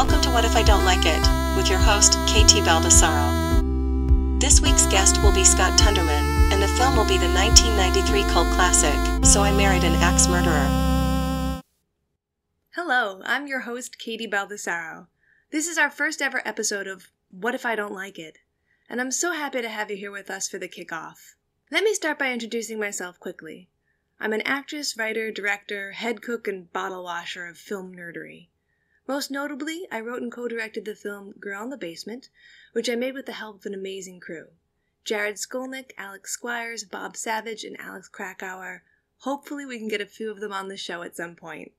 Welcome to What If I Don't Like It, with your host, Kt Baldassaro. This week's guest will be Scott Tundermann, and the film will be the 1993 cult classic, So I Married an Axe Murderer. Hello, I'm your host, Kt Baldassaro. This is our first ever episode of What If I Don't Like It, and I'm so happy to have you here with us for the kickoff. Let me start by introducing myself quickly. I'm an actress, writer, director, head cook, and bottle washer of film nerdery. Most notably, I wrote and co-directed the film Girl in the Basement, which I made with the help of an amazing crew. Jared Skolnick, Alex Squires, Bob Savage, and Alex Krakauer. Hopefully we can get a few of them on the show at some point.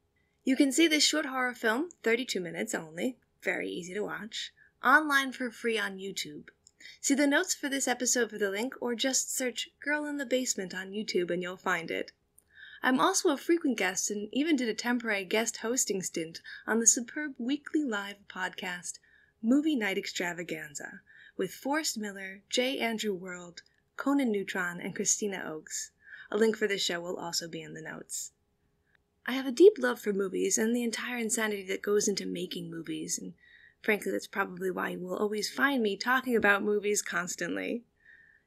You can see this short horror film, 32 minutes only, very easy to watch, online for free on YouTube. See the notes for this episode for the link, or just search Girl in the Basement on YouTube and you'll find it. I'm also a frequent guest and even did a temporary guest hosting stint on the superb weekly live podcast, Movie Night Extravaganza, with Forrest Miller, J. Andrew World, Conan Neutron, and Christina Oakes. A link for this show will also be in the notes. I have a deep love for movies and the entire insanity that goes into making movies, and frankly that's probably why you will always find me talking about movies constantly.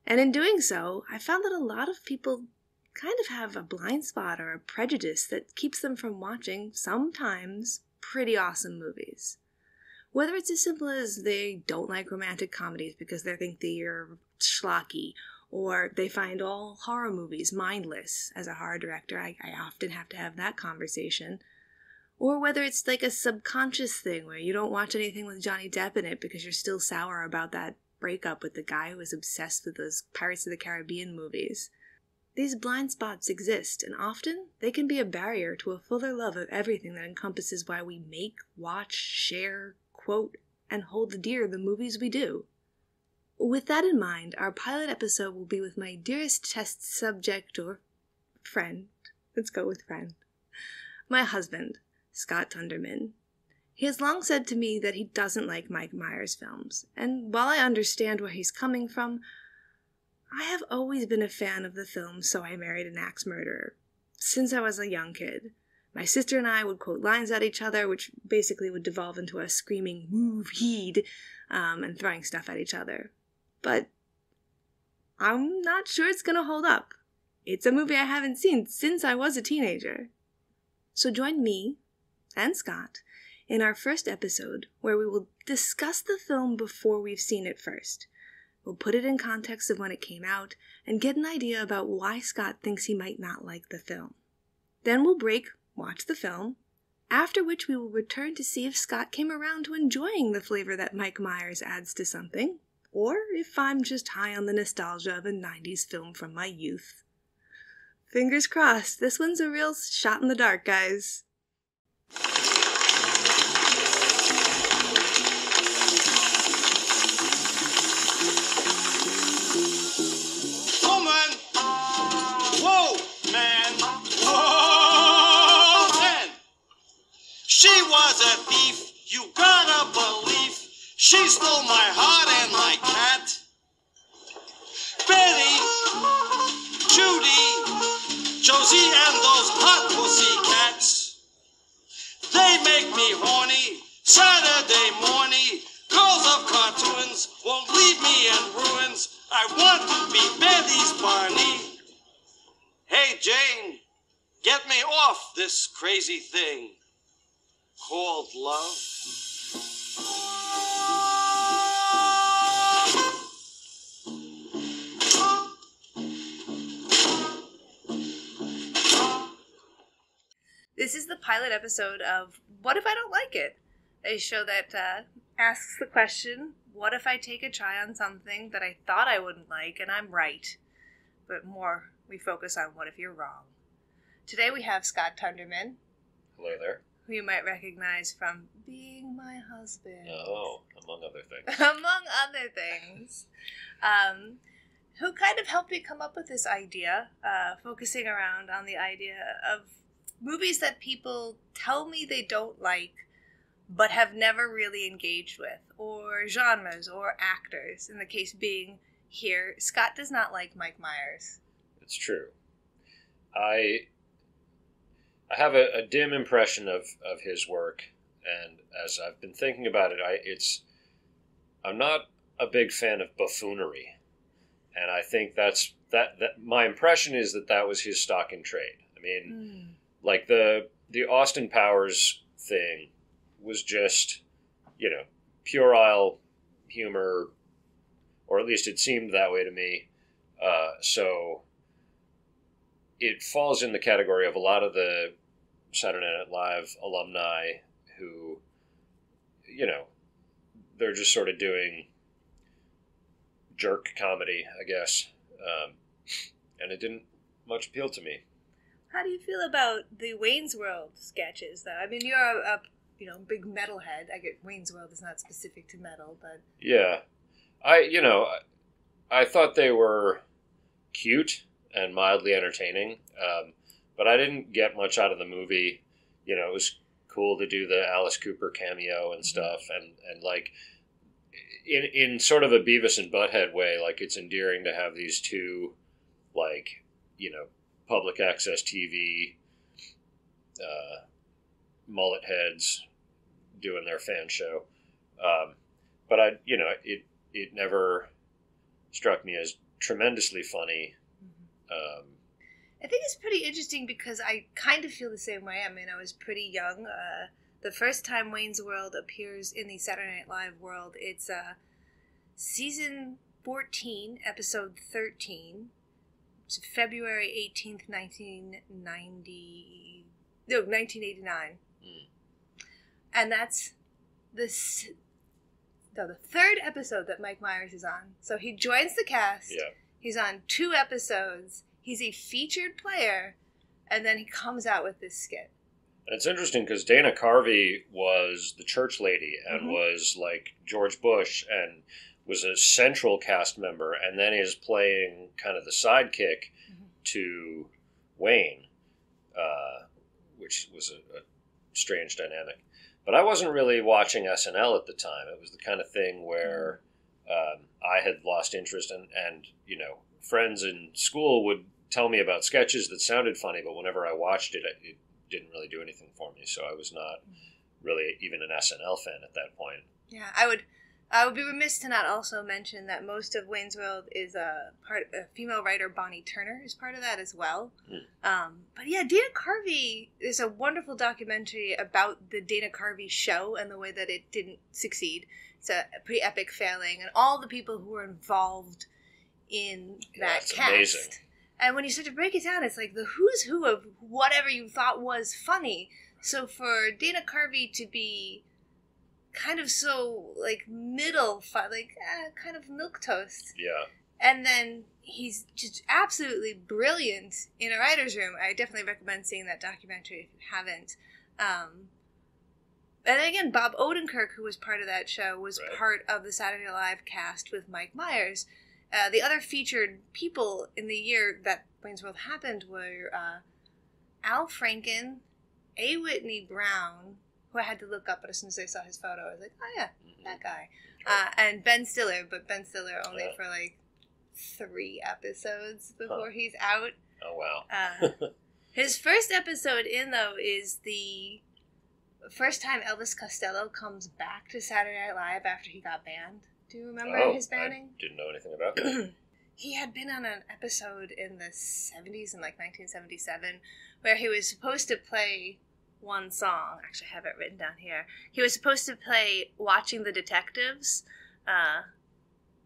And in doing so, I found that a lot of people kind of have a blind spot or a prejudice that keeps them from watching, sometimes, pretty awesome movies. Whether it's as simple as they don't like romantic comedies because they think they're schlocky, or they find all horror movies mindless. As a horror director, I often have to have that conversation. Or whether it's like a subconscious thing where you don't watch anything with Johnny Depp in it because you're still sour about that breakup with the guy who was obsessed with those Pirates of the Caribbean movies. These blind spots exist, and often they can be a barrier to a fuller love of everything that encompasses why we make, watch, share, quote, and hold dear the movies we do. With that in mind, our pilot episode will be with my dearest test subject or friend. Let's go with friend. My husband, Scott Tundermann. He has long said to me that he doesn't like Mike Myers films, and while I understand where he's coming from, I have always been a fan of the film So I Married an Axe Murderer, since I was a young kid. My sister and I would quote lines at each other, which basically would devolve into us screaming, "Move, HEEED," and throwing stuff at each other. But I'm not sure it's going to hold up. It's a movie I haven't seen since I was a teenager. So join me and Scott in our first episode where we will discuss the film before we've seen it first. We'll put it in context of when it came out and get an idea about why Scott thinks he might not like the film. Then we'll break, watch the film, after which we will return to see if Scott came around to enjoying the flavor that Mike Myers adds to something, or if I'm just high on the nostalgia of a 90s film from my youth. Fingers crossed, this one's a real shot in the dark, guys. She was a thief, you gotta believe. She stole my heart and my cat. Betty, Judy, Josie, and those hot pussycats. They make me horny, Saturday morning. Girls of cartoons won't leave me in ruins. I want to be Betty's Barney. Hey, Jane, get me off this crazy thing called love. This is the pilot episode of What If I Don't Like It? A show that asks the question, what if I take a try on something that I thought I wouldn't like and I'm right? But more, we focus on what if you're wrong. Today we have Scott Tundermann. Hello there. Who you might recognize from Being My Husband. Oh, among other things. Among other things. Who kind of helped me come up with this idea, focusing around on the idea of movies that people tell me they don't like, but have never really engaged with, or genres, or actors. In the case being here, Scott does not like Mike Myers. It's true. I have a dim impression of his work, And as I've been thinking about it, I'm not a big fan of buffoonery, and I think that my impression is that was his stock in trade. I mean, like the Austin Powers thing was just, puerile humor, or at least it seemed that way to me. So it falls in the category of a lot of the Saturday Night Live alumni who, they're just sort of doing jerk comedy, I guess. And it didn't much appeal to me. How do you feel about the Wayne's World sketches, though? I mean, you're a big metalhead. I get Wayne's World is not specific to metal, but... Yeah. I thought they were cute and mildly entertaining, but I didn't get much out of the movie. It was cool to do the Alice Cooper cameo and stuff, and like, in sort of a Beavis and Butthead way, like, it's endearing to have these two, like, public access TV mullet heads doing their fan show. But it never struck me as tremendously funny. I think it's pretty interesting because I kind of feel the same way. I mean, I was pretty young. The first time Wayne's World appears in the Saturday Night Live world, it's season 14, episode 13. It's February 18th, 1989. And that's the third episode that Mike Myers is on. So he joins the cast. Yeah. He's on 2 episodes. He's a featured player. And then he comes out with this skit. And it's interesting because Dana Carvey was the church lady and was like George Bush and was a central cast member, and then is playing kind of the sidekick to Wayne, which was a strange dynamic. But I wasn't really watching SNL at the time. It was the kind of thing where I had lost interest, and friends in school would tell me about sketches that sounded funny, but whenever I watched it, it didn't really do anything for me. So I was not really even an SNL fan at that point. Yeah, I would be remiss to not also mention that most of Wayne's World is a female writer, Bonnie Turner, is part of that as well. But yeah, Dana Carvey is a wonderful documentary about the Dana Carvey show and the way that it didn't succeed. It's a pretty epic failing, and all the people who were involved in that cast. Amazing. And when you start to break it down, it's like the who's who of whatever you thought was funny. So for Dana Carvey to be kind of so, like, kind of milquetoast. Yeah. And then he's just absolutely brilliant in a writer's room. I definitely recommend seeing that documentary if you haven't. And then again, Bob Odenkirk, who was part of that show, was part of the Saturday Night Live cast with Mike Myers. The other featured people in the year that Wayne's World happened were Al Franken, A. Whitney Brown, who I had to look up, but as soon as I saw his photo, I was like, oh yeah, that guy. And Ben Stiller, but Ben Stiller only for like 3 episodes before he's out. Oh, wow. His first episode in, though, is the first time Elvis Costello comes back to Saturday Night Live after he got banned. Do you remember his banning? I didn't know anything about that. He had been on an episode in the 70s, in like 1977, where he was supposed to play one song. Actually, I have it written down here. He was supposed to play Watching the Detectives.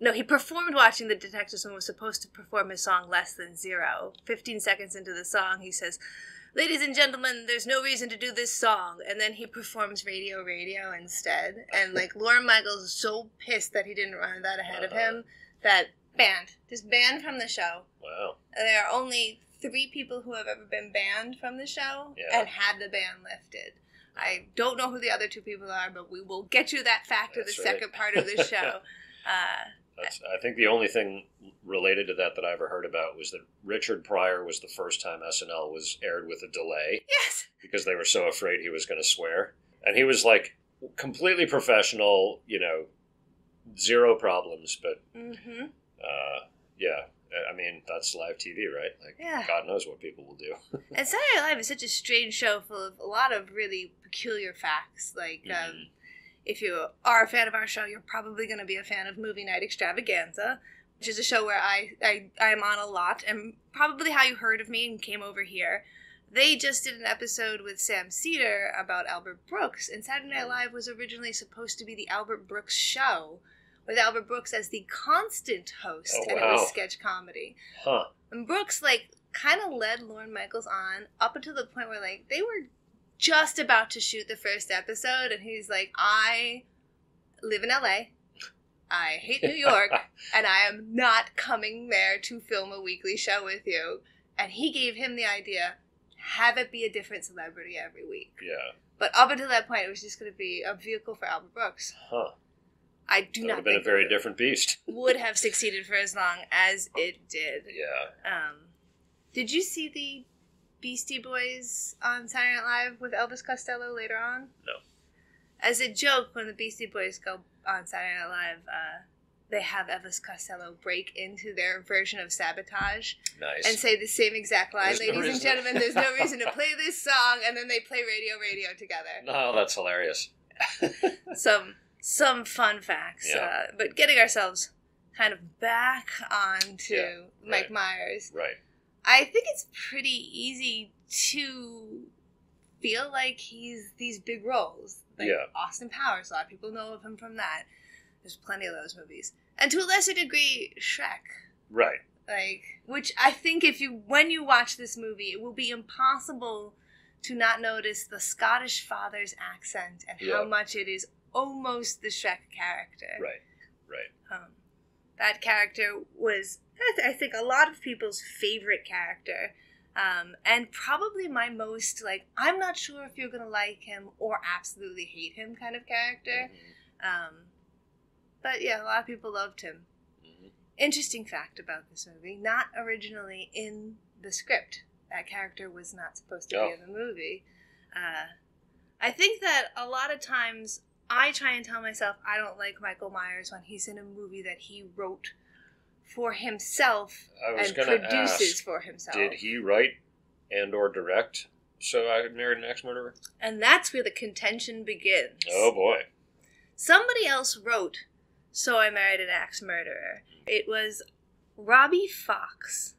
No, he performed Watching the Detectives and was supposed to perform his song Less Than Zero. 15 seconds into the song, he says, "Ladies and gentlemen, there's no reason to do this song." And then he performs Radio Radio instead. And, like, Lorne Michaels is so pissed that he didn't run that ahead of him that just banned from the show. Wow. There are only 3 people who have ever been banned from the show and had the ban lifted. I don't know who the other 2 people are, but we will get you that fact in the second part of the show. I think the only thing related to that I ever heard about was that Richard Pryor was the first time SNL was aired with a delay. Yes! Because they were so afraid he was going to swear. And he was, like, completely professional, 0 problems, but, yeah. I mean, that's live TV, right? Like, Yeah. God knows what people will do. And Saturday Night Live is such a strange show full of a lot of really peculiar facts. Like, if you are a fan of our show, you're probably going to be a fan of Movie Night Extravaganza, which is a show where I am on a lot, and probably how you heard of me and came over here. They just did an episode with Sam Cedar about Albert Brooks, and Saturday Night Live was originally supposed to be the Albert Brooks show, with Albert Brooks as the constant host, and it was sketch comedy. Huh. And Brooks, like, kind of led Lorne Michaels on up until the point where, like, they were just about to shoot the first episode, and he's like, I live in LA, I hate New York, and I am not coming there to film a weekly show with you. And he gave him the idea, have it be a different celebrity every week. Yeah. But up until that point, it was just going to be a vehicle for Albert Brooks. Huh. I do not think been a very different beast. Would have succeeded for as long as it did. Yeah. Did you see the Beastie Boys on Saturday Night Live with Elvis Costello later on? No. As a joke, when the Beastie Boys go on Saturday Night Live, they have Elvis Costello break into their version of Sabotage. Nice. And say the same exact line, There's no ladies and reason. gentlemen, there's no reason to play this song, and then they play Radio together. No, that's hilarious. Some fun facts, Yeah. but getting ourselves kind of back onto Mike right. Myers. Right. I think it's pretty easy to feel like he's these big roles. Like Austin Powers, a lot of people know of him from that. There's plenty of those movies. And to a lesser degree, Shrek. Right. Like, which I think when you watch this movie, it will be impossible to not notice the Scottish father's accent and how much it is almost the Shrek character. Right. That character was, I think, a lot of people's favorite character. And probably my most, like, I'm not sure if you're going to like him or absolutely hate him kind of character. Mm-hmm. But yeah, a lot of people loved him. Mm-hmm. Interesting fact about this movie, not originally in the script. That character was not supposed to be in the movie. I think that a lot of times I try and tell myself I don't like Michael Myers when he's in a movie that he wrote for himself and produces for himself. Did he write and or direct So I Married an Axe Murderer? And that's where the contention begins. Oh boy. Somebody else wrote So I Married an Axe Murderer. It was Robbie Fox.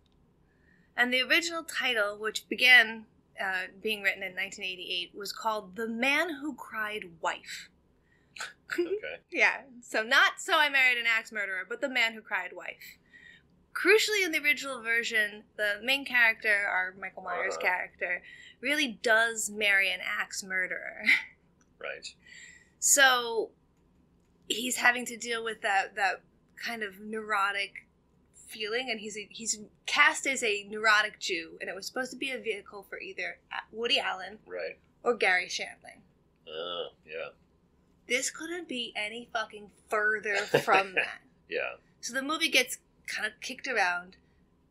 And the original title, which began being written in 1988, was called The Man Who Cried Wife. Okay. Yeah, so not So I Married an Axe Murderer, but The Man Who Cried Wife. Crucially, in the original version, the main character, our Michael Myers character, really does marry an axe murderer. Right. So he's having to deal with that kind of neurotic feeling, and he's cast as a neurotic Jew, and it was supposed to be a vehicle for either Woody Allen or Gary Shandling. Yeah. This couldn't be any fucking further from that. Yeah. So the movie gets kind of kicked around.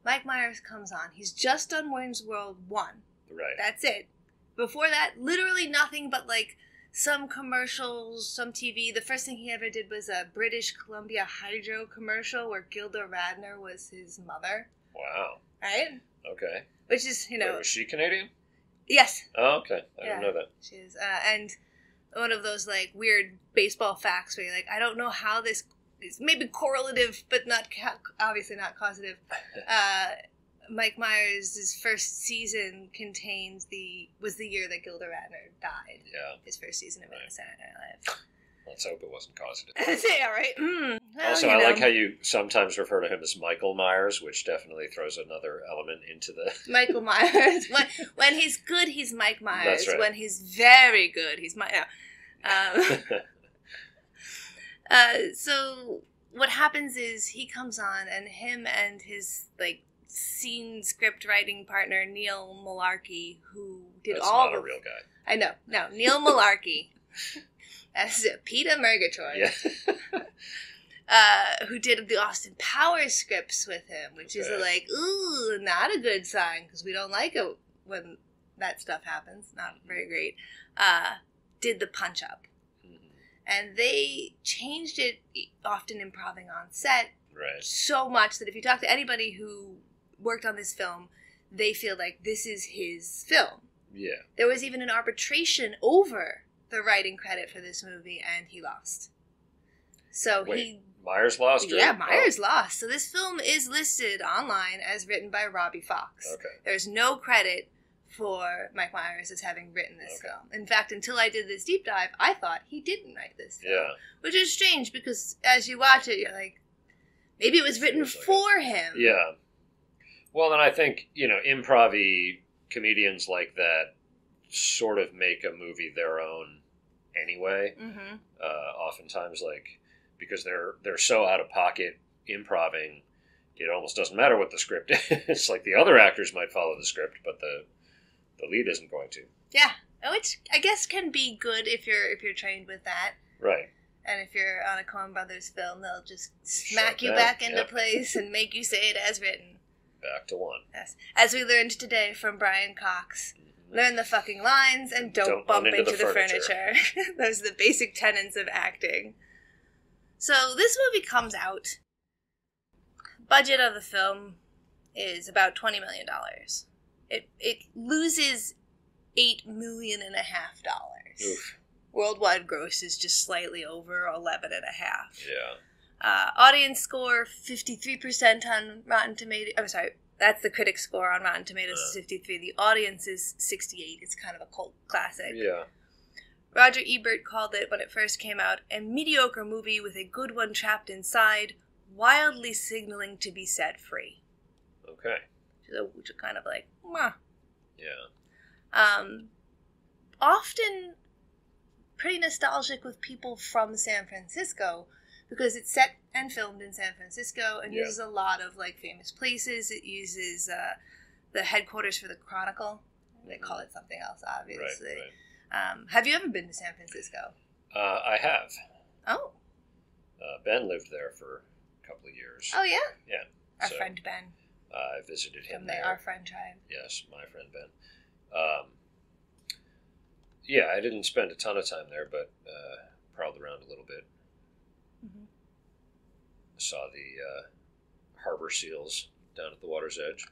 Mike Myers comes on. He's just done Wayne's World 1. Right. That's it. Before that, literally nothing but like some commercials, some TV. The first thing he ever did was a British Columbia Hydro commercial where Gilda Radner was his mother. Wow. Right? Okay. Which is, Wait, was she Canadian? Yes. Oh, okay. I didn't know that. She is. And one of those like weird baseball facts where you're like, I don't know how this is maybe correlative, but not obviously not causative. Mike Myers' first season was the year that Gilda Radner died. Yeah. His first season of Saturday Night Live. Let's hope it wasn't causative. Yeah, right. Well, also, I like how you sometimes refer to him as Michael Myers, which definitely throws another element into the... Michael Myers. When he's good, he's Mike Myers. That's right. When he's very good, he's So what happens is he comes on, and him and his like scene script writing partner Neil Malarkey, who did That's all not a real guy. I know, no, Neil Malarkey as Peter Murgatroyd, who did the Austin Powers scripts with him, which is like, ooh, not a good sign because we don't like it when that stuff happens. Not very great. Did the Punch Up. And they changed it, often improvising on set, so much that if you talk to anybody who worked on this film, they feel like this is his film. Yeah. There was even an arbitration over the writing credit for this movie, and he lost. So Myers lost? Yeah, Myers lost. So this film is listed online as written by Robbie Fox. Okay. There's no credit for Mike Myers as having written this film. In fact, until I did this deep dive, I thought he didn't write this film. Yeah. Which is strange, because as you watch it, you're like, maybe it was written for him. Yeah. Well, and I think, improv-y comedians like that sort of make a movie their own anyway. Mm-hmm. Oftentimes, because they're so out of pocket improving, it almost doesn't matter what the script is. Like, the other actors might follow the script, but the lead isn't going to. Yeah, which I guess can be good if you're trained with that. Right. And if you're on a Coen Brothers film, they'll just smack you back into place and make you say it as written. Back to one. Yes. As we learned today from Brian Cox, learn the fucking lines and don't bump into the furniture. Those are the basic tenets of acting. So this movie comes out. Budget of the film is about $20 million. It loses $8.5 million. Oof. Worldwide gross is just slightly over 11.5. Yeah. Audience score 53% on Rotten Tomatoes. I'm sorry, that's the critic score on Rotten Tomatoes is 53. The audience is 68. It's kind of a cult classic. Yeah. Roger Ebert called it, when it first came out, a mediocre movie with a good one trapped inside, wildly signaling to be set free. Okay. Which is kind of like, meh. Yeah. Often pretty nostalgic with people from San Francisco, because it's set and filmed in San Francisco and uses a lot of famous places. It uses the headquarters for the Chronicle. They call it something else, obviously. Right. Have you ever been to San Francisco? I have. Oh. Ben lived there for a couple of years. Oh, yeah? Yeah. Our friend Ben. I visited him from there. Our Friend Tribe. Yes, my friend Ben. Yeah, I didn't spend a ton of time there, but prowled around a little bit. Mm-hmm. Saw the harbor seals down at the water's edge.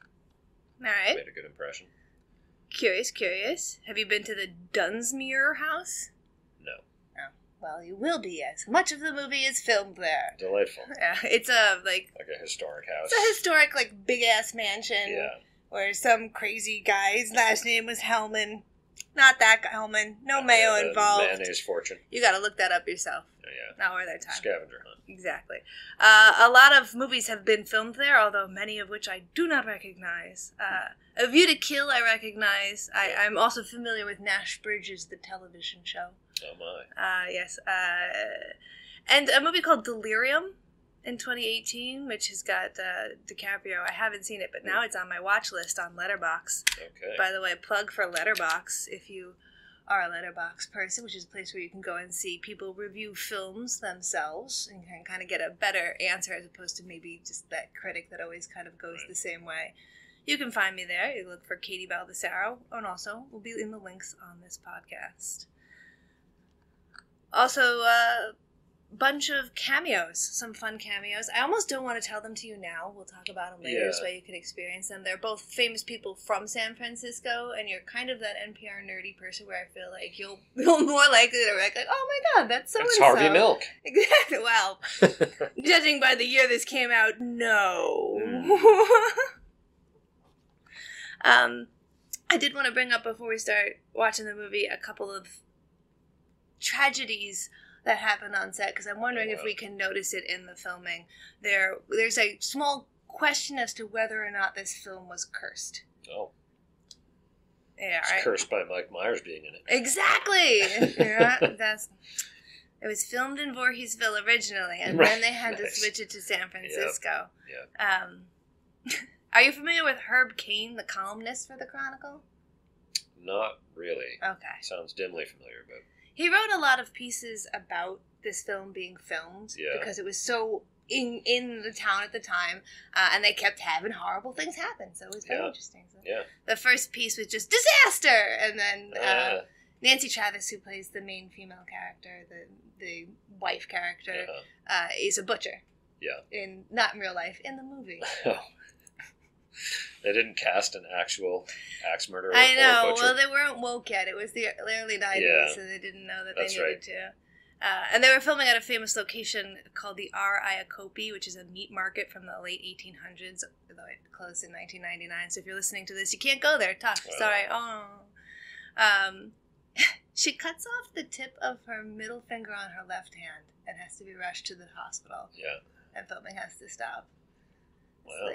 All right. Made a good impression. Curious. Have you been to the Dunsmuir House? No. Oh, well, you will be, as much of the movie is filmed there. Delightful. Yeah, it's a, like a historic house. It's a historic, big-ass mansion. Yeah. Where some crazy guy, his last name was Hellman. Not that Hellman. No Mayo involved. Mayonnaise fortune. You gotta look that up yourself. Yeah. Not worth their time. Scavenger hunt. Exactly. A lot of movies have been filmed there, although many of which I do not recognize. A View to Kill I recognize. I'm also familiar with Nash Bridges, the television show. Oh my. Yes. And a movie called Delirium in 2018, which has got DiCaprio. I haven't seen it, but now it's on my watch list on Letterboxd. Okay. By the way, plug for Letterboxd if you are a Letterboxd person, which is a place where you can go and see people review films themselves and can kind of get a better answer as opposed to maybe just that critic that always kind of goes the same way. You can find me there. You look for Kt Baldassaro, and also will be in the links on this podcast. Also, bunch of cameos, some fun cameos. I almost don't want to tell them to you now. We'll talk about them later so you can experience them. They're both famous people from San Francisco, and you're kind of that NPR nerdy person where I feel like you'll more likely to like, oh my god, that's so-and-so. It's Harvey Milk. Exactly. Well, judging by the year this came out, no. I did want to bring up before we start watching the movie a couple of tragedies that happened on set, because I'm wondering if we can notice it in the filming. There's a small question as to whether or not this film was cursed. Oh. Yeah, it's right. Cursed by Mike Myers being in it. Exactly! Yeah, it was filmed in Voorheesville originally, and then they had to switch it to San Francisco. Yep. Are you familiar with Herb Caen, the columnist for the Chronicle? Not really. Okay. Sounds dimly familiar, but... He wrote a lot of pieces about this film being filmed because it was so in the town at the time, and they kept having horrible things happen, so it was very interesting. So the first piece was just disaster, and then Nancy Travis, who plays the main female character, the wife character, is a butcher. Yeah. Not in real life, in the movie. They didn't cast an actual axe murderer. I know. Or butcher. Well, they weren't woke yet. It was the early 90s, Yeah. so they didn't know that That's they needed right. to. And they were filming at a famous location called the R. Iacopi, which is a meat market from the late 1800s, although it closed in 1999. So if you're listening to this, you can't go there. Tough. Wow. Sorry. She cuts off the tip of her middle finger on her left hand and has to be rushed to the hospital. Yeah. And filming has to stop. Well,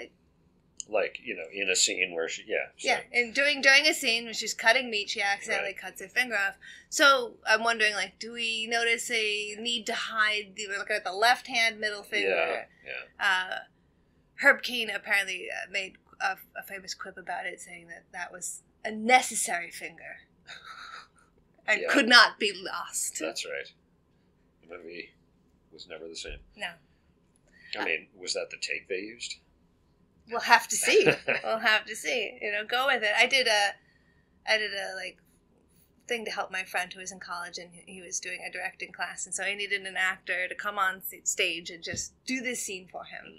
It's like, in a scene where she, yeah, and during a scene when she's cutting meat, she accidentally cuts her finger off. So I'm wondering, like, do we notice a need to hide? We're looking at the left hand middle finger. Yeah. Herb Kane apparently made a famous quip about it, saying that was a necessary finger and could not be lost. That's right. The movie was never the same. No. I mean, was that the take they used? We'll have to see. We'll have to see. Go with it. I did a like thing to help my friend who was in college, and he was doing a directing class, and so I needed an actor to come on stage and just do this scene for him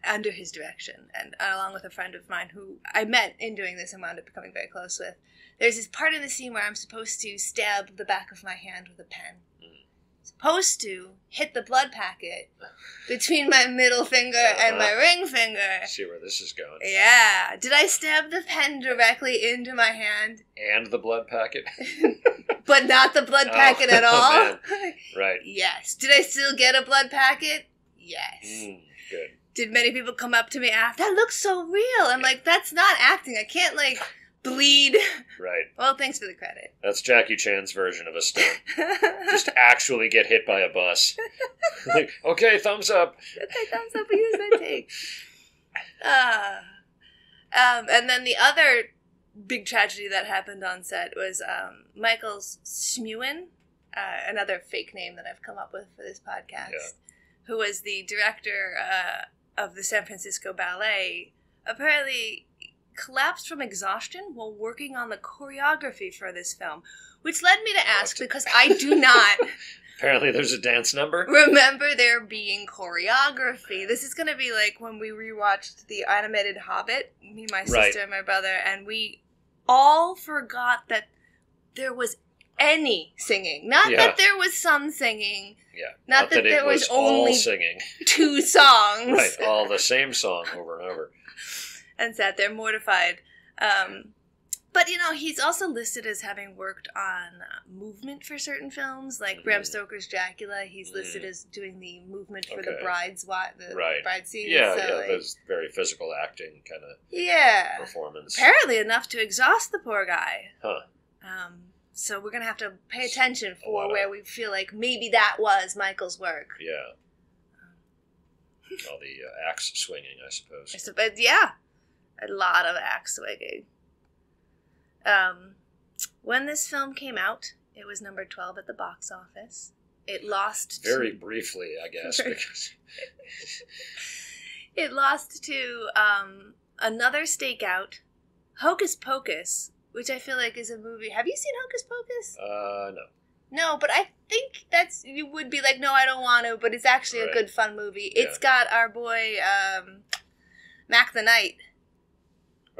under his direction, and along with a friend of mine who I met in doing this and wound up becoming very close with. There's this part in the scene where I'm supposed to stab the back of my hand with a pen. Supposed to hit the blood packet between my middle finger and my ring finger. See where this is going. Yeah. Did I stab the pen directly into my hand? And the blood packet? But not the blood packet at all? Man. Right. Yes. Did I still get a blood packet? Yes. Good. Did many people come up to me after? That looks so real. I'm like, that's not acting. I can't, bleed. Right. Well, thanks for the credit. That's Jackie Chan's version of a stunt. Just actually get hit by a bus. Okay, thumbs up. Okay, thumbs up. Use that take. And then the other big tragedy that happened on set was Michael Smuin, another fake name that I've come up with for this podcast, who was the director of the San Francisco Ballet, apparently collapsed from exhaustion while working on the choreography for this film, which led me to ask, because I do not Apparently there's a dance number. remember there being choreography. This is going to be like when we rewatched the animated Hobbit, me, my sister, and my brother, and we all forgot that there was any singing. Not that there was some singing. Yeah. Not that there was all only singing. 2 songs. Right, all the same song over and over. And sat there mortified. But, he's also listed as having worked on movement for certain films, like Bram Stoker's Dracula. He's listed as doing the movement for the bride scene. Yeah, those very physical acting kind of performance. Apparently enough to exhaust the poor guy. Huh. So we're going to have to pay attention for where we feel like maybe that was Michael's work. Yeah. All the axe swinging, I suppose. But yeah, a lot of axe swinging. When this film came out, it was number 12 at the box office. It lost very briefly, I guess. Because it lost to another stakeout, Hocus Pocus, which I feel like is a movie. Have you seen Hocus Pocus? No. No, but I think you would be like, no, I don't want to, but it's actually a good, fun movie. It's got our boy, Mac the Knight.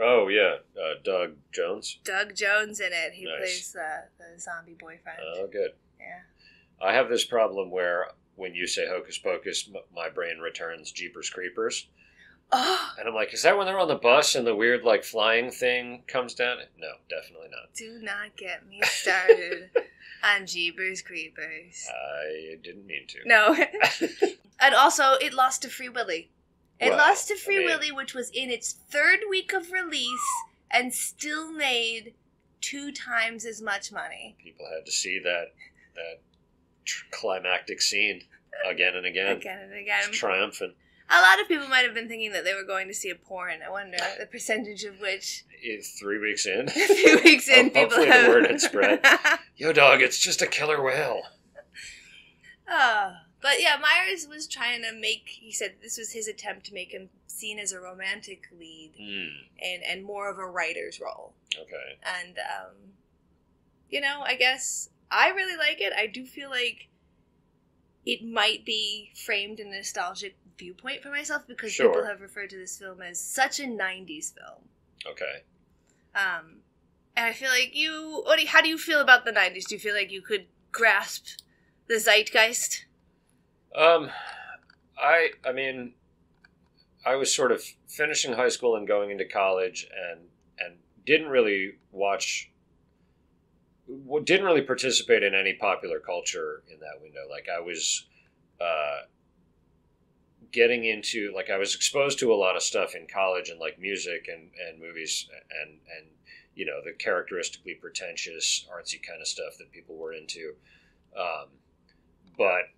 Oh, yeah. Doug Jones? Doug Jones in it. He plays the zombie boyfriend. Oh, good. Yeah. I have this problem where when you say Hocus Pocus, my brain returns Jeepers Creepers. Oh! And I'm like, is that when they're on the bus and the weird, flying thing comes down? No, definitely not. Do not get me started on Jeepers Creepers. I didn't mean to. No. And also, it lost to Free Willy. It lost to Free Willy, which was in its 3rd week of release and still made 2 times as much money. People had to see that climactic scene again and again. Again and again. It's triumphant. A lot of people might have been thinking that they were going to see a porn. I wonder the percentage of which... 3 weeks in? A few weeks in, people hopefully the word had spread. Yo, dog, it's just a killer whale. But yeah, Myers was trying to he said this was his attempt to make him seen as a romantic lead and more of a writer's role. Okay. And, I guess I really like it. I do feel like it might be framed in a nostalgic viewpoint for myself because Sure. people have referred to this film as such a 90s film. Okay. And I feel like how do you feel about the 90s? Do you feel like you could grasp the zeitgeist? I mean, I was sort of finishing high school and going into college, and didn't really participate in any popular culture in that window. Like I was getting into, like I was exposed to a lot of stuff in college and like music and movies and you know, the characteristically pretentious artsy kind of stuff that people were into. But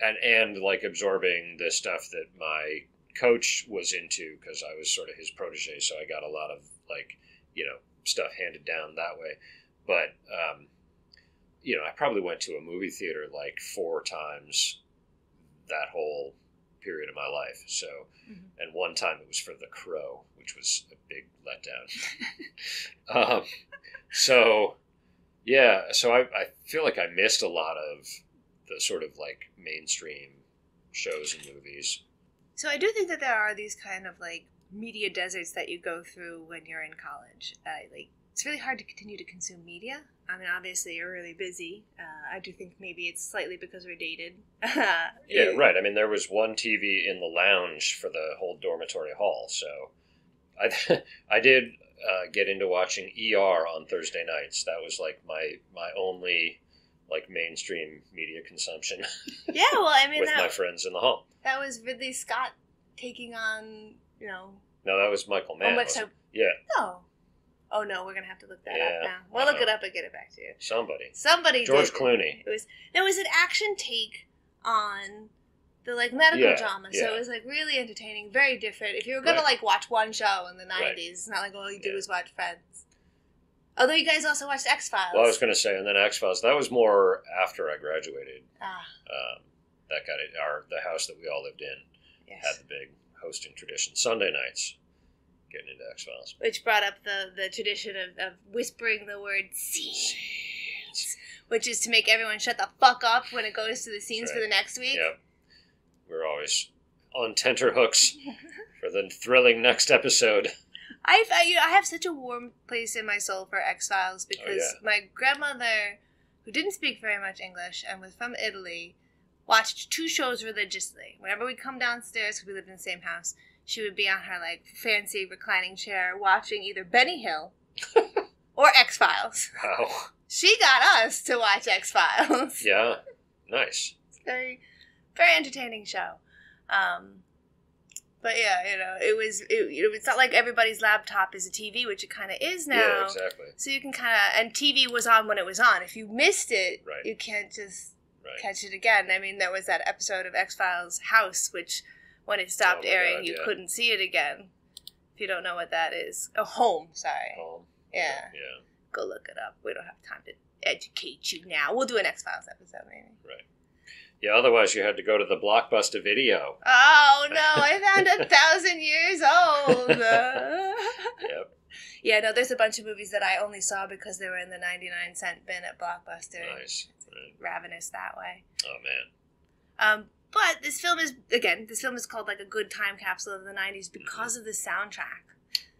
and like absorbing the stuff that my coach was into because I was sort of his protege, so I got a lot of like, you know, stuff handed down that way. But you know, I probably went to a movie theater like 4 times that whole period of my life. So, and one time it was for The Crow, which was a big letdown. So yeah, so I feel like I missed a lot of the sort of like mainstream shows and movies. So I do think that there are these kind of like media deserts that you go through when you're in college. Like it's really hard to continue to consume media. I mean, obviously you're really busy. I do think maybe it's slightly because we're dated. Yeah, right. I mean, there was one TV in the lounge for the whole dormitory hall. So I did get into watching ER on Thursday nights. That was like my only like mainstream media consumption. Yeah, well, I mean, with my friends in the hall. That was Ridley Scott taking on, you know. No, that was Michael Mann. Yeah. No. Oh no, we're gonna have to look that up now. We'll look it up and get it back to you. Somebody. George Clooney. It was an action take on the like medical drama, so it was like really entertaining, very different. If you were gonna like watch one show in the 90s, it's not like all you do is watch Friends. Although you guys also watched X-Files. Well, I was going to say, and then X-Files. That was more after I graduated. That got it. The house that we all lived in had the big hosting tradition. Sunday nights, getting into X-Files. Which brought up the tradition of whispering the word scenes. Which is to make everyone shut the fuck up when it goes to the scenes for the next week. Yep. We're always on tenterhooks for the thrilling next episode. I have such a warm place in my soul for X-Files because my grandmother, who didn't speak very much English and was from Italy, watched 2 shows religiously. Whenever we come downstairs, because we lived in the same house, she would be on her like fancy reclining chair watching either Benny Hill or X-Files. Wow. She got us to watch X-Files. Yeah, nice. It's a very, very entertaining show. But yeah, you know, it's not like everybody's laptop is a TV, which it kind of is now. Yeah, exactly. So you can kind of, and TV was on when it was on. If you missed it, you can't just catch it again. I mean, there was that episode of X-Files House, which when it stopped airing, you couldn't see it again. If you don't know what that is. Oh, Home, sorry. Home. Yeah. Yeah. Go look it up. We don't have time to educate you now. We'll do an X-Files episode, maybe. Right. Yeah, otherwise you had to go to the Blockbuster video. Oh, no, I found 1,000 years old. Yep. Yeah, no, there's a bunch of movies that I only saw because they were in the 99-cent bin at Blockbuster. Nice. Right. Ravenous that way. Oh, man. But this film is called like a good time capsule of the 90s because of the soundtrack.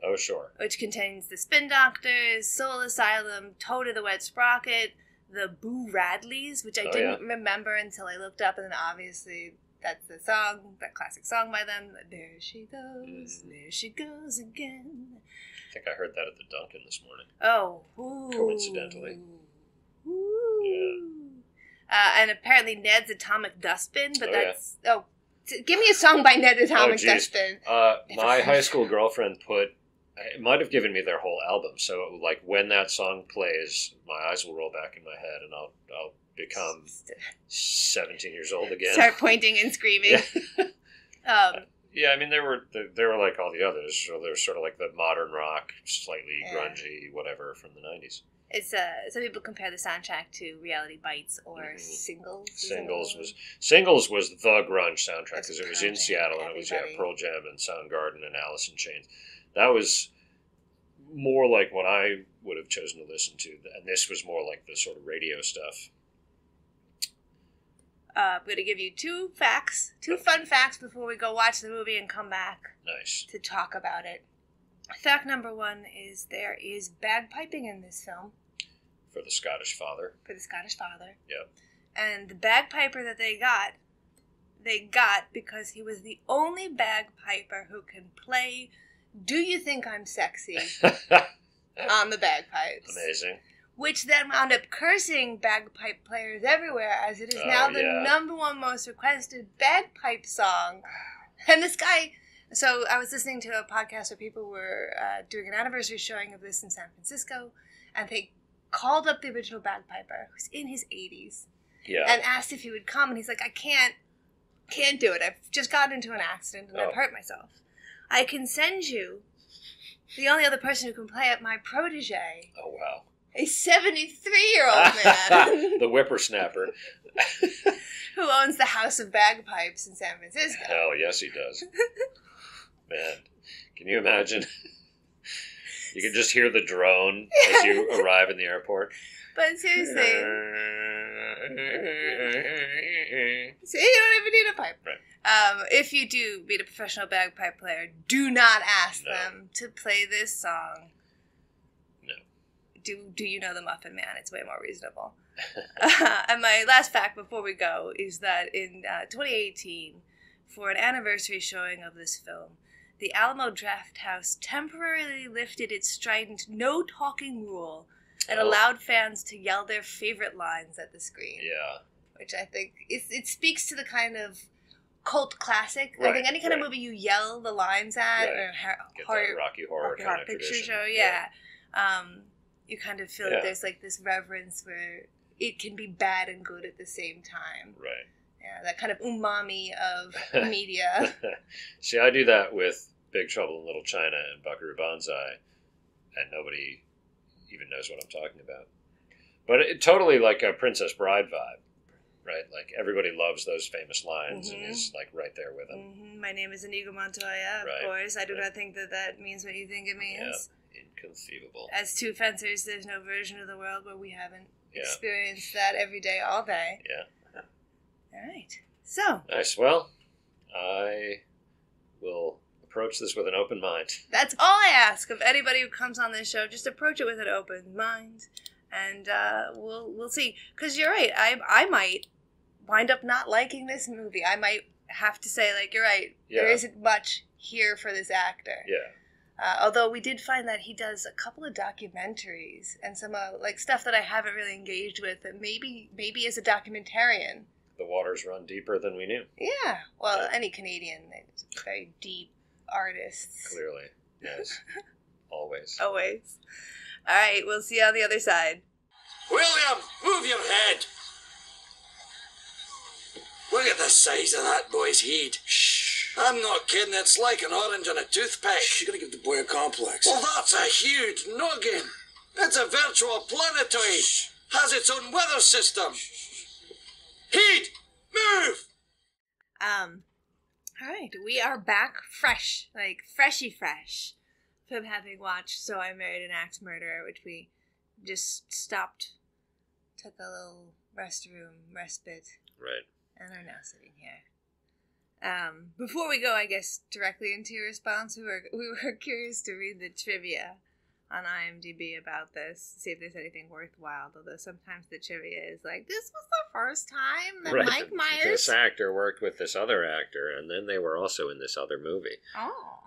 Oh, sure. Which contains the Spin Doctors, Soul Asylum, Toad of the Wet Sprocket, the Boo Radleys, which I didn't remember until I looked up, and then obviously that's the song, that classic song by them. There she goes, there she goes again. I think I heard that at the Dunkin' this morning. Oh, ooh. Coincidentally. Ooh. Yeah. And apparently Ned's Atomic Dustbin, but give me a song by Ned Atomic Dustbin. My high school girlfriend it might have given me their whole album, so like when that song plays, my eyes will roll back in my head, and I'll become 17 years old again. Start pointing and screaming. Yeah, I mean they were like all the others, so they're sort of like the modern rock, slightly grungy, whatever from the 90s. It's some people compare the soundtrack to Reality Bites or Singles. Singles was the grunge soundtrack because it was in Seattle, and it was Pearl Jam and Soundgarden and Alice in Chains. That was more like what I would have chosen to listen to, and this was more like the sort of radio stuff. I'm going to give you two fun facts before we go watch the movie and come back Nice. to talk about it. Fact number 1 is there is bagpiping in this film. For the Scottish father. Yep. And the bagpiper that they got because he was the only bagpiper who can play Do You Think I'm Sexy on the bagpipes. Amazing. Which then wound up cursing bagpipe players everywhere, as it is now the number 1 most requested bagpipe song. And this guy... So I was listening to a podcast where people were doing an anniversary showing of this in San Francisco, and they called up the original bagpiper, who's in his 80s, and asked if he would come, and he's like, I can't do it. I've just gotten into an accident, and I've hurt myself. I can send you the only other person who can play it, my protege. Oh, wow. A 73-year-old man. The whippersnapper. Who owns the House of Bagpipes in San Francisco. Hell yes, he does. Man, can you imagine? You can just hear the drone as you arrive in the airport. But seriously. See, you don't even need a pipe. Right. If you do meet a professional bagpipe player, do not ask them to play this song. No. Do you know the Muffin Man? It's way more reasonable. And my last fact before we go is that in 2018, for an anniversary showing of this film, the Alamo Drafthouse temporarily lifted its strident no-talking rule and allowed fans to yell their favorite lines at the screen. Yeah. Which I think, it speaks to the kind of cult classic. Right, I think any kind of movie you yell the lines at, or Get that Rocky Horror kind of Picture tradition. Show, you kind of feel that there's like this reverence where it can be bad and good at the same time. Right. Yeah, that kind of umami of media. See, I do that with Big Trouble in Little China and Buckaroo Banzai, and nobody even knows what I'm talking about. But it totally like a Princess Bride vibe, right? Like everybody loves those famous lines and is like right there with them. Mm-hmm. My name is Inigo Montoya, of course. I do not think that means what you think it means. Yeah, inconceivable. As two fencers, there's no version of the world where we haven't experienced that every day, all day. Yeah. All right. So. Nice. Well, I will approach this with an open mind. That's all I ask of anybody who comes on this show. Just approach it with an open mind, and we'll see. Because you're right. I might wind up not liking this movie. I might have to say, like, you're right. Yeah. There isn't much here for this actor. Yeah. Although we did find that he does a couple of documentaries and some like stuff that I haven't really engaged with. That maybe as a documentarian. The waters run deeper than we knew. Yeah. Well, any Canadian is very deep artists. Clearly. Yes. Always. Always. All right. We'll see you on the other side. William, move your head. Look at the size of that boy's head. Shh. I'm not kidding. It's like an orange on a toothpick. Shh, you gotta give the boy a complex. Well, that's a huge noggin. It's a virtual planetoid. Has its own weather system. HEEED! Move! Alright, we are back fresh, like freshy fresh, from having watched So I Married an Axe Murderer, which we just stopped, took a little restroom respite. Right. And are now sitting here. Before we go, I guess, directly into your response, we were curious to read the trivia on IMDb about this, see if there's anything worthwhile, although sometimes the trivia is like, this was the first time that Mike Myers... This actor worked with this other actor, and then they were also in this other movie. Oh.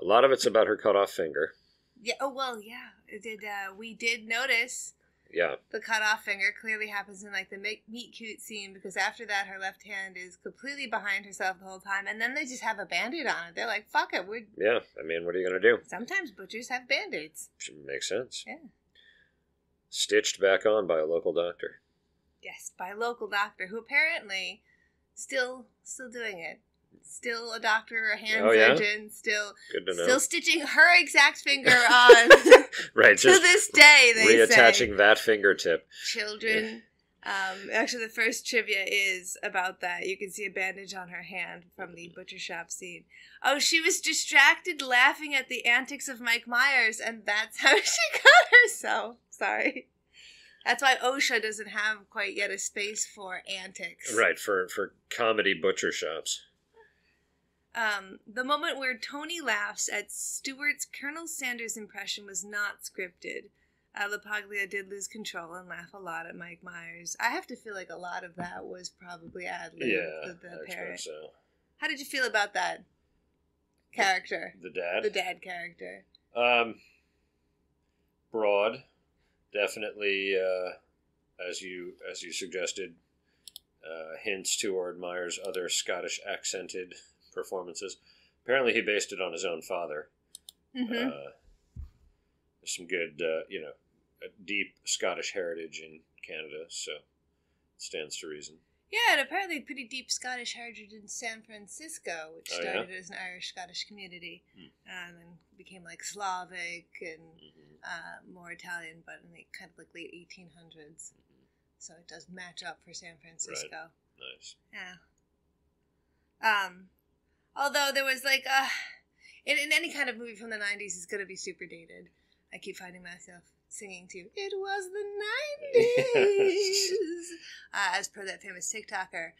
A lot of it's about her cut off finger. Yeah. Oh, well, yeah. We did notice... Yeah. The cut-off finger clearly happens in, like, the meet-cute scene, because after that, her left hand is completely behind herself the whole time, and then they just have a Band-Aid on it. They're like, fuck it, Yeah, I mean, what are you going to do? Sometimes butchers have Band-Aids. Makes sense. Yeah. Stitched back on by a local doctor. Yes, by a local doctor, who apparently still doing it. Still a doctor or a hand surgeon, still good to know. Still stitching her exact finger on. Right, to this day, they reattaching say. That fingertip. Children. Yeah. Actually, the first trivia is about that. You can see a bandage on her hand from the butcher shop scene. Oh, she was distracted laughing at the antics of Mike Myers, and that's how she got herself. Sorry. That's why OSHA doesn't have quite yet a space for antics. Right, for comedy butcher shops. The moment where Tony laughs at Stewart's Colonel Sanders impression was not scripted. LaPaglia did lose control and laugh a lot at Mike Myers. I have to feel like a lot of that was probably ad-libbed. Yeah, the I parrot. expect so. How did you feel about that character? The dad? The dad character. Broad. Definitely, as you suggested, hints toward Myers' other Scottish accented performances. Apparently he based it on his own father. Mm-hmm. There's some good, a deep Scottish heritage in Canada, so it stands to reason. Yeah, and apparently pretty deep Scottish heritage in San Francisco, which started as an Irish-Scottish community, and then became like Slavic and more Italian, but in the kind of like late 1800s. So it does match up for San Francisco. Right. Nice. Yeah. Although there was like, in any kind of movie from the 90s, it's going to be super dated. I keep finding myself singing to "It Was the 90s," as per that famous TikToker.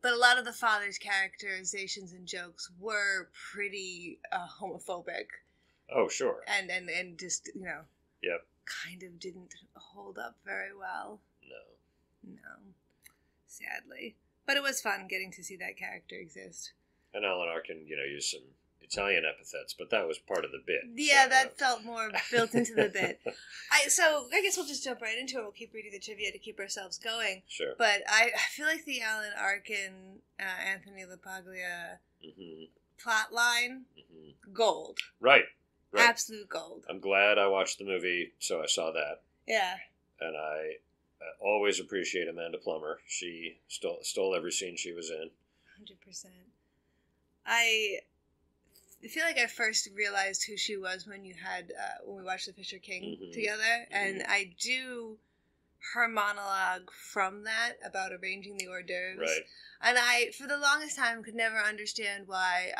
But a lot of the father's characterizations and jokes were pretty homophobic. Oh, sure. And just, Yep. kind of didn't hold up very well. No. Sadly. But it was fun getting to see that character exist. And Alan Arkin, used some Italian epithets, but that was part of the bit. Yeah, so, that felt more built into the bit. So I guess we'll just jump right into it. We'll keep reading the trivia to keep ourselves going. Sure. But I feel like the Alan Arkin, Anthony LaPaglia plot line, gold. Right. Absolute gold. I'm glad I watched the movie, so I saw that. Yeah. And I always appreciate Amanda Plummer. She stole every scene she was in. 100%. I feel like I first realized who she was when we watched The Fisher King together, and I do her monologue from that about arranging the hors d'oeuvres. Right. And I, for the longest time, could never understand why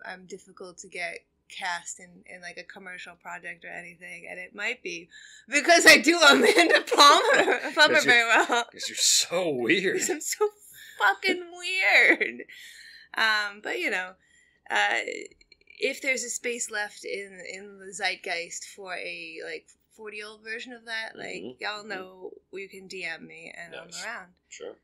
I'm difficult to get cast in like a commercial project or anything, and it might be because I do Amanda Plummer very well. Because you're so weird. Because I'm so fucking weird. But if there's a space left in the zeitgeist for a like 40-year-old version of that, like y'all know, you can DM me and Nice. I'm around. Sure.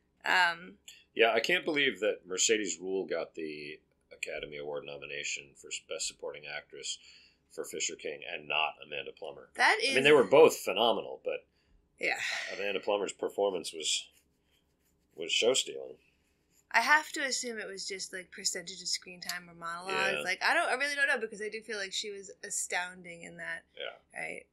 Yeah, I can't believe that Mercedes Ruehl got the Academy Award nomination for Best Supporting Actress for Fisher King and not Amanda Plummer. That is. I mean, they were both phenomenal, but yeah, Amanda Plummer's performance was show-stealing. I have to assume it was just like percentage of screen time or monologues. Yeah. Like I really don't know, because I do feel like she was astounding in that. Yeah. Right.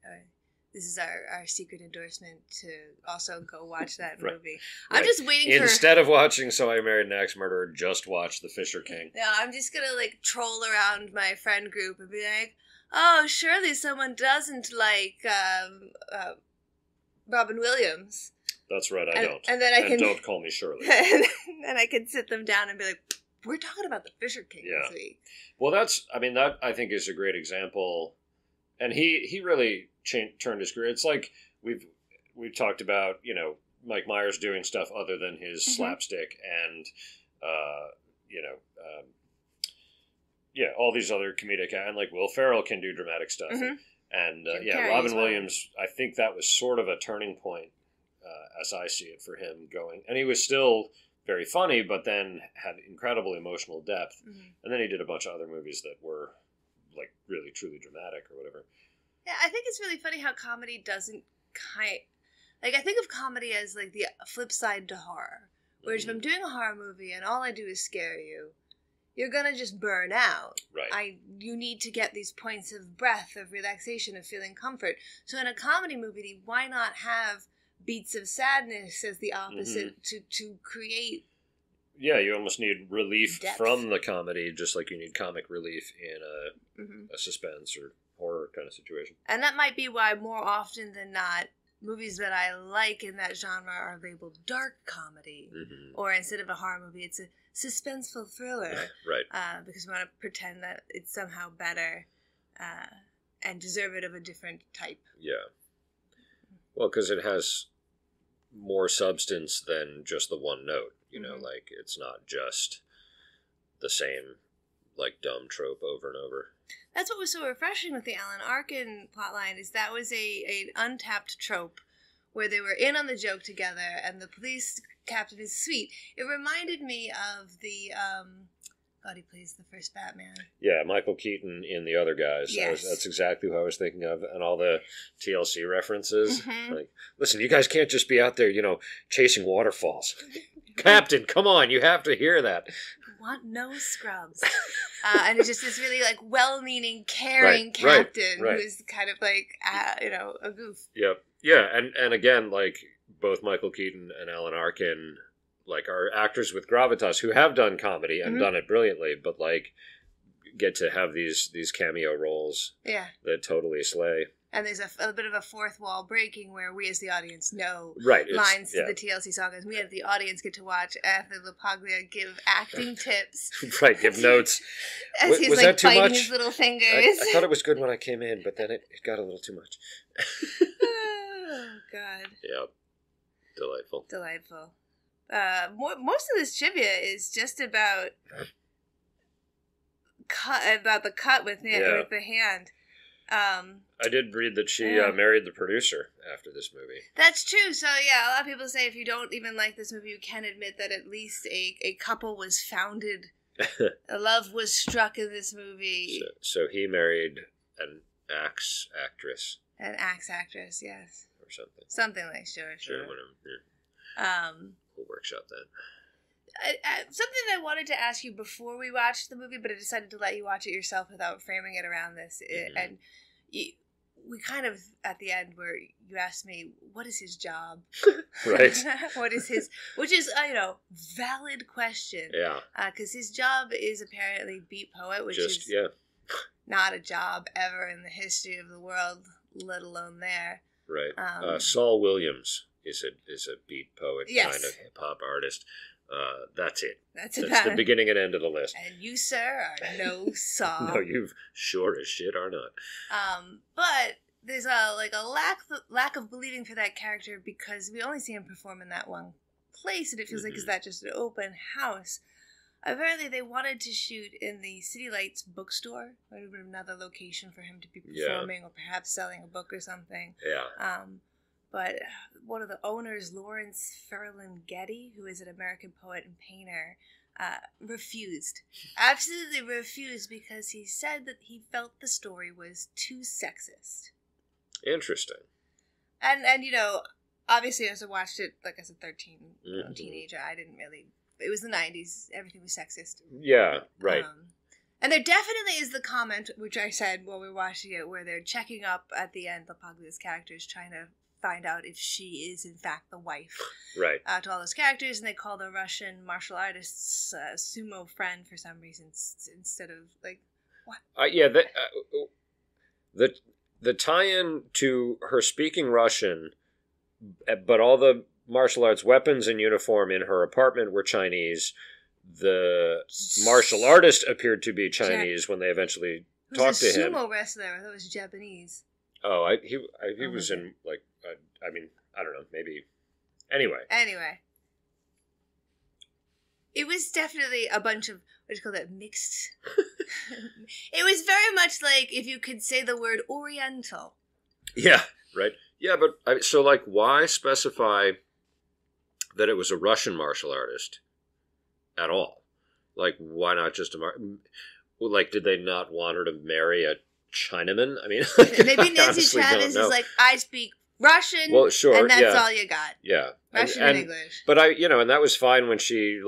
This is our secret endorsement to also go watch that Right. movie. Right. I'm just waiting for. Instead of watching So I Married an Axe Murderer, just watch The Fisher King. No, I'm just gonna like troll around my friend group and be like, "Oh, surely someone doesn't like Robin Williams." That's right, I don't. And then I can don't call me Shirley. and then I can sit them down and be like, "We're talking about The Fisher King this week." Well, that I think is a great example, and he really turned his career. It's like we've talked about, Mike Myers doing stuff other than his slapstick, and all these other comedic, and like Will Ferrell can do dramatic stuff, and Robin Williams. I think that was sort of a turning point, as I see it, for him going, and he was still very funny, but then had incredible emotional depth, and then he did a bunch of other movies that were like really truly dramatic or whatever. Yeah, I think it's really funny how comedy doesn't I think of comedy as like the flip side to horror. Whereas if I'm doing a horror movie and all I do is scare you, you're gonna just burn out. Right. You need to get these points of breath, of relaxation, of feeling comfort. So in a comedy movie, why not have beats of sadness as the opposite to create? Yeah, you almost need relief Depth. from the comedy, just like you need comic relief in a suspense or horror kind of situation. And that might be why more often than not, movies that I like in that genre are labeled dark comedy. Or instead of a horror movie, it's a suspenseful thriller. Right. Because we want to pretend that it's somehow better and deserve it of a different type. Yeah. Well, because it has more substance than just the one note. You know, Mm-hmm. like, it's not just the same, like, dumb trope over and over. That's what was so refreshing with the Alan Arkin plotline, is that was an untapped trope where they were in on the joke together, and the police captain is sweet. It reminded me of the God, he plays the first Batman. Yeah, Michael Keaton in The Other Guys. Yes. That's exactly who I was thinking of, and all the TLC references. Mhm. Like, listen, you guys can't just be out there, you know, chasing waterfalls. Captain, come on, you have to hear that. Want no scrubs. And it's just this really, like, well-meaning, caring Right, captain right. who's kind of like, a goof. Yep. Yeah, and again, like, both Michael Keaton and Alan Arkin, like, are actors with gravitas who have done comedy and done it brilliantly, but, like, get to have these cameo roles Yeah. that totally slay. And there's a bit of a fourth wall breaking where we as the audience know Right. lines to the TLC sagas. We as the audience get to watch Anthony LaPaglia give acting tips. Right, give notes. As he's was like that too biting much? his little fingers. I thought it was good when I came in, but then it got a little too much. Oh, God. Yeah. Delightful. Delightful. Most of this trivia is just about the cut with the hand. I did read that she married the producer after this movie. That's true. So yeah, a lot of people say if you don't even like this movie, you can admit that at least a couple was founded. A love was struck in this movie. So he married an axe actress. An axe actress, yes. Or something. Something like sure. Whatever. Yeah. We'll workshop that. Something I wanted to ask you before we watched the movie, but I decided to let you watch it yourself without framing it around this. And we kind of, at the end, where you asked me, what is his job? Right. What is his, which is, valid question. Yeah. Because his job is apparently beat poet, which is not a job ever in the history of the world, let alone there. Right. Saul Williams is a beat poet, Yes. kind of hip-hop artist. That's it. That's the beginning and end of the list. And you, sir, are no Saul. No, you sure as shit are not. But there's a lack of believing for that character because we only see him perform in that one place, and it feels like, is that just an open house? Apparently, they wanted to shoot in the City Lights bookstore. It would have been another location for him to be performing or perhaps selling a book or something. Yeah. But one of the owners, Lawrence Ferlinghetti, who is an American poet and painter, refused. Absolutely refused because he said that he felt the story was too sexist. Interesting. And obviously as I watched it, like as a 13 teenager, I didn't really... It was the 90s. Everything was sexist. Yeah, right. And there definitely is the comment, which I said while we were watching it, where they're checking up at the end, LaPaglia's characters, trying to find out if she is in fact the wife. Right. To all those characters, and they call the Russian martial artists sumo friend for some reason instead of like what? Yeah, the tie-in to her speaking Russian, but all the martial arts weapons and uniform in her apartment were Chinese. The martial artist appeared to be Chinese when they eventually talked to him. Sumo wrestler. I thought it was Japanese. Oh, he was in like I don't know, maybe. Anyway, it was definitely a bunch of what do you call that, mixed. It was very much like if you could say the word Oriental. Yeah, right. Yeah, but so like, why specify that it was a Russian martial artist at all? Like, why not just like, did they not want her to marry a Chinaman? I mean, maybe Nancy Travis is like, I speak Russian, well, sure, and that's all you got. Yeah, Russian and English. But and that was fine when she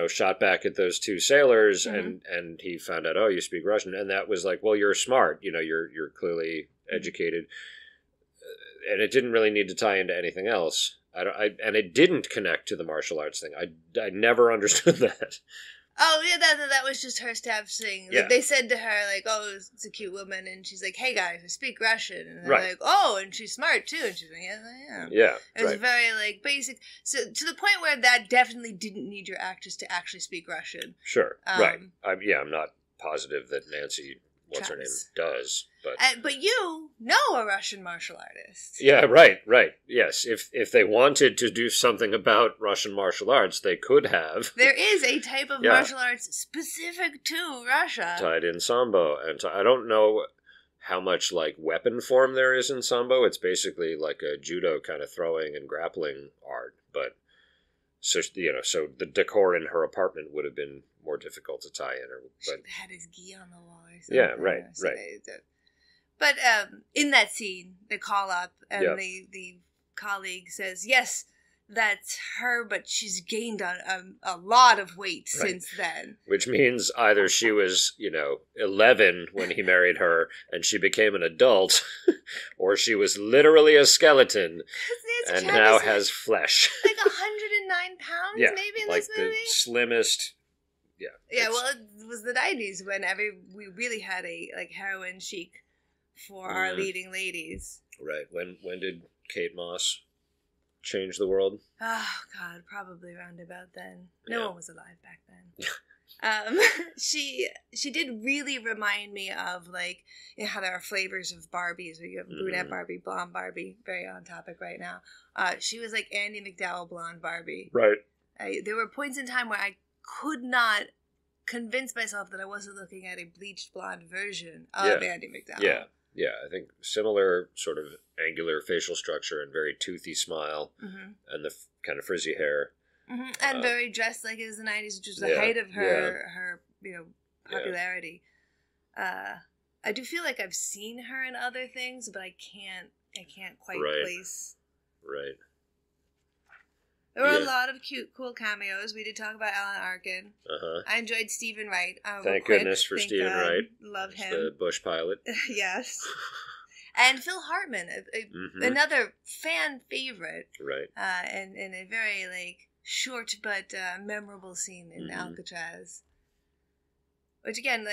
shot back at those two sailors, and he found out, oh, you speak Russian, and that was like, well, you're smart, you're clearly educated, and it didn't really need to tie into anything else. And it didn't connect to the martial arts thing. I never understood that. Oh, yeah, that was just her establishing. Like, they said to her, like, oh, it's a cute woman. And she's like, hey, guys, I speak Russian. And they're like, oh, and she's smart, too. And she's like, yes, I am. Yeah, it was very, like, basic. So, to the point where that definitely didn't need your actress to actually speak Russian. Sure, right. I'm not positive that Nancy what's her name Travis. does. But you know a Russian martial artist. Yeah, right. Yes, if they wanted to do something about Russian martial arts, they could have. There is a type of martial arts specific to Russia. Tied in Sambo. And I don't know how much, like, weapon form there is in Sambo. It's basically like a judo kind of throwing and grappling art. But, so the decor in her apartment would have been more difficult to tie in. But had his gi on the wall or something. Yeah, right. But in that scene, they call up and the colleague says, yes, that's her, but she's gained a lot of weight since then. Which means either she was, 11 when he married her and she became an adult, or she was literally a skeleton and now has flesh. Like 109 pounds maybe in this movie? Like the slimmest. Yeah. Yeah, well, it was the 90s when we really had a heroin chic for our leading ladies. Right. When did Kate Moss change the world? Oh, God, probably around about then. No one was alive back then. She did really remind me of, like, how there are flavors of Barbies, where you have brunette Barbie, blonde Barbie, very on topic right now. She was like Andie MacDowell blonde Barbie. Right. There were points in time where I could not convince myself that I wasn't looking at a bleached blonde version of Andie MacDowell. Yeah, I think similar sort of angular facial structure and very toothy smile, and the kind of frizzy hair. And very dressed like it was the 90s, which was the height of her popularity. I do feel like I've seen her in other things, but I can't quite place. Right. There were a lot of cool cameos. We did talk about Alan Arkin. I enjoyed Stephen Wright. Thank goodness for Stephen Wright. Love him. The Bush pilot. Yes. And Phil Hartman, another fan favorite. Right. And in a very, short but memorable scene in Alcatraz. Which, again,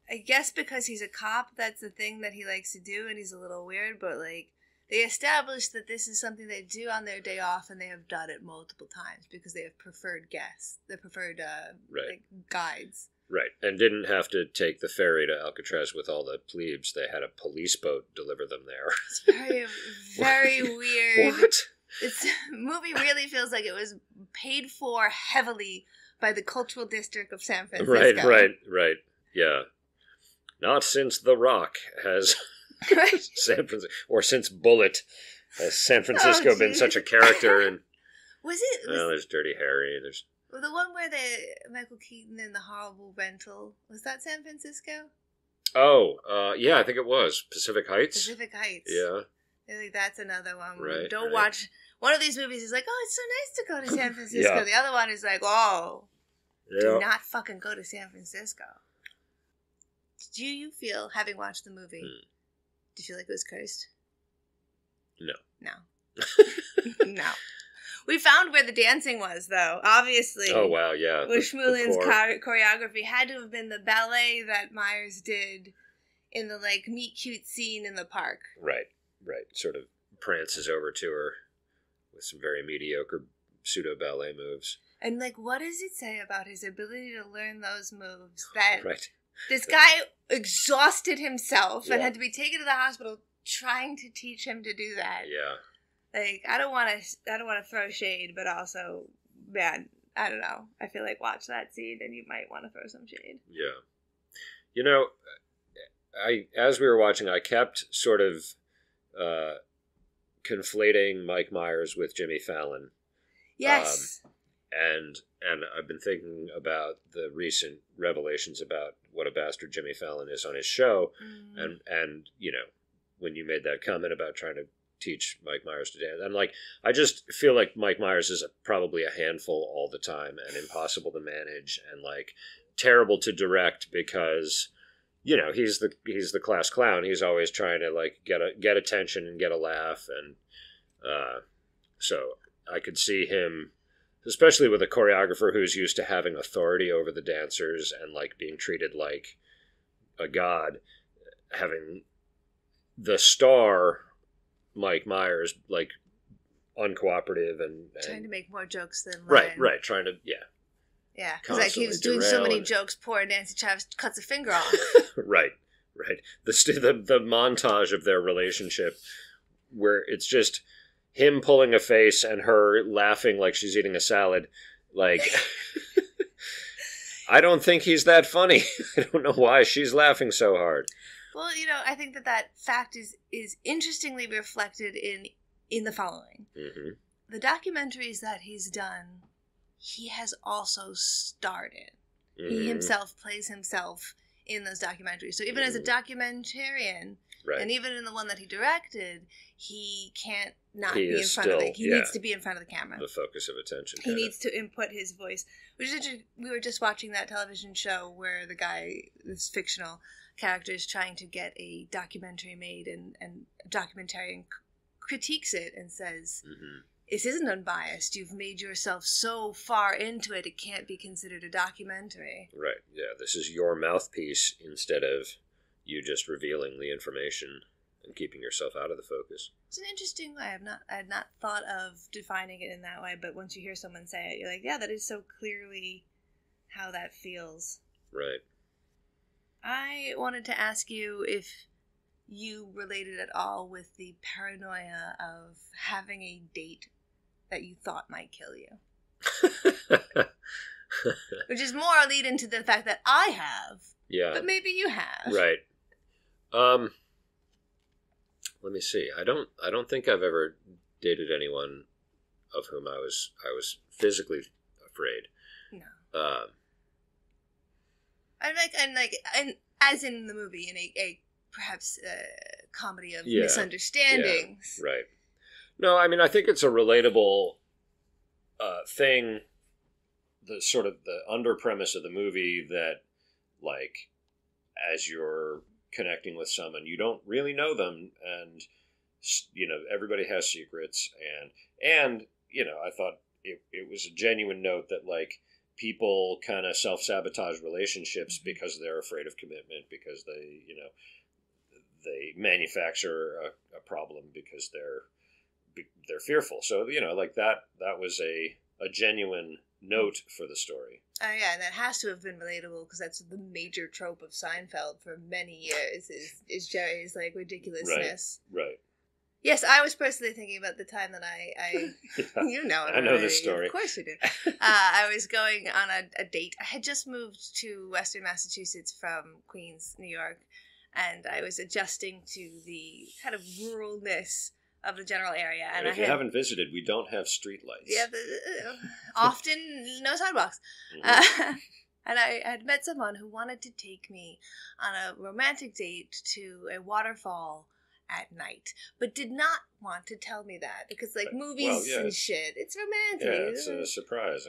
I guess because he's a cop, that's the thing that he likes to do, and he's a little weird, but, they established that this is something they do on their day off, and they have done it multiple times because they have preferred guests. They preferred guides. Right, and didn't have to take the ferry to Alcatraz with all the plebes. They had a police boat deliver them there. It's very, very weird. What? This movie really feels like it was paid for heavily by the cultural district of San Francisco. Right. Yeah. Not since The Rock has... San Francisco, or since Bullet, has San Francisco been such a character? And there's Dirty Harry. There's the one where Michael Keaton in The Horrible Rental. Was that San Francisco? Oh, yeah, I think it was Pacific Heights. Pacific Heights. Yeah. That's another one. Right. Don't watch one of these movies. Is like, oh, it's so nice to go to San Francisco. The other one is like, oh, do not fucking go to San Francisco. Do you feel, having watched the movie? Do you feel like it was cursed? No. No. We found where the dancing was, though. Obviously. Oh, wow, yeah. Bushmullen's choreography had to have been the ballet that Myers did in the, meet cute scene in the park. Right. Sort of prances over to her with some very mediocre pseudo-ballet moves. And, what does it say about his ability to learn those moves? That this guy exhausted himself and had to be taken to the hospital trying to teach him to do that. Yeah. I don't want to throw shade, but also, man, I don't know. I feel like watch that scene and you might want to throw some shade. Yeah. As we were watching, I kept sort of conflating Mike Myers with Jimmy Fallon. Yes. And I've been thinking about the recent revelations about what a bastard Jimmy Fallon is on his show. And when you made that comment about trying to teach Mike Myers to dance, and I just feel like Mike Myers is probably a handful all the time and impossible to manage and terrible to direct because he's the class clown. He's always trying to get attention and get a laugh, and so I could see him, especially with a choreographer who's used to having authority over the dancers and being treated like a god, having the star Mike Myers uncooperative and trying to make more jokes than right, trying to Yeah, because like he was doing so many jokes, poor Nancy Travis cuts a finger off. Right. The montage of their relationship where it's just him pulling a face and her laughing like she's eating a salad. Like, I don't think he's that funny. I don't know why she's laughing so hard. Well, I think that fact is interestingly reflected in the following. Mm-hmm. The documentaries that he's done, he has also starred in. Mm-hmm. He himself plays himself in those documentaries. So even as a documentarian, right. And even in the one that he directed, he can't not be in front of it. He needs to be in front of the camera. The focus of attention. He needs to input his voice. Which is interesting. We were just watching that television show where the guy, this fictional character, is trying to get a documentary made, and a documentarian critiques it and says, mm-hmm. This isn't unbiased. You've made yourself so far into it, it can't be considered a documentary. Right. Yeah, this is your mouthpiece instead of you just revealing the information and keeping yourself out of the focus. It's an interesting way. I had not thought of defining it in that way, but once you hear someone say it, you're like, yeah, that is so clearly how that feels. Right. I wanted to ask you if you related at all with the paranoia of having a date that you thought might kill you. Which is more a lead into the fact that I have. Yeah. But maybe you have. Right. Let me see. I don't think I've ever dated anyone of whom I was physically afraid. No. And as in the movie, in a perhaps a comedy of misunderstandings. Yeah, right. No, I mean, I think it's a relatable thing, the sort of the under premise of the movie that, like, as you're connecting with someone, you don't really know them, and, everybody has secrets, and I thought it was a genuine note that, like, people kind of self-sabotage relationships because they're afraid of commitment, because they manufacture a problem because they're fearful. So, like that was a genuine note for the story. Oh, yeah, and that has to have been relatable because that's the major trope of Seinfeld for many years is Jerry's, like, ridiculousness. Right. Yes, I was personally thinking about the time that I yeah, I know this story. Of course you do. I was going on a date. I had just moved to Western Massachusetts from Queens, New York, and I was adjusting to the kind of ruralness of the general area. And if you haven't visited, we don't have street lights. Yeah, often no sidewalks. Mm-hmm. And I had met someone who wanted to take me on a romantic date to a waterfall at night, but did not want to tell me that because, like, movies and shit, it's romantic. Yeah, it's a surprise.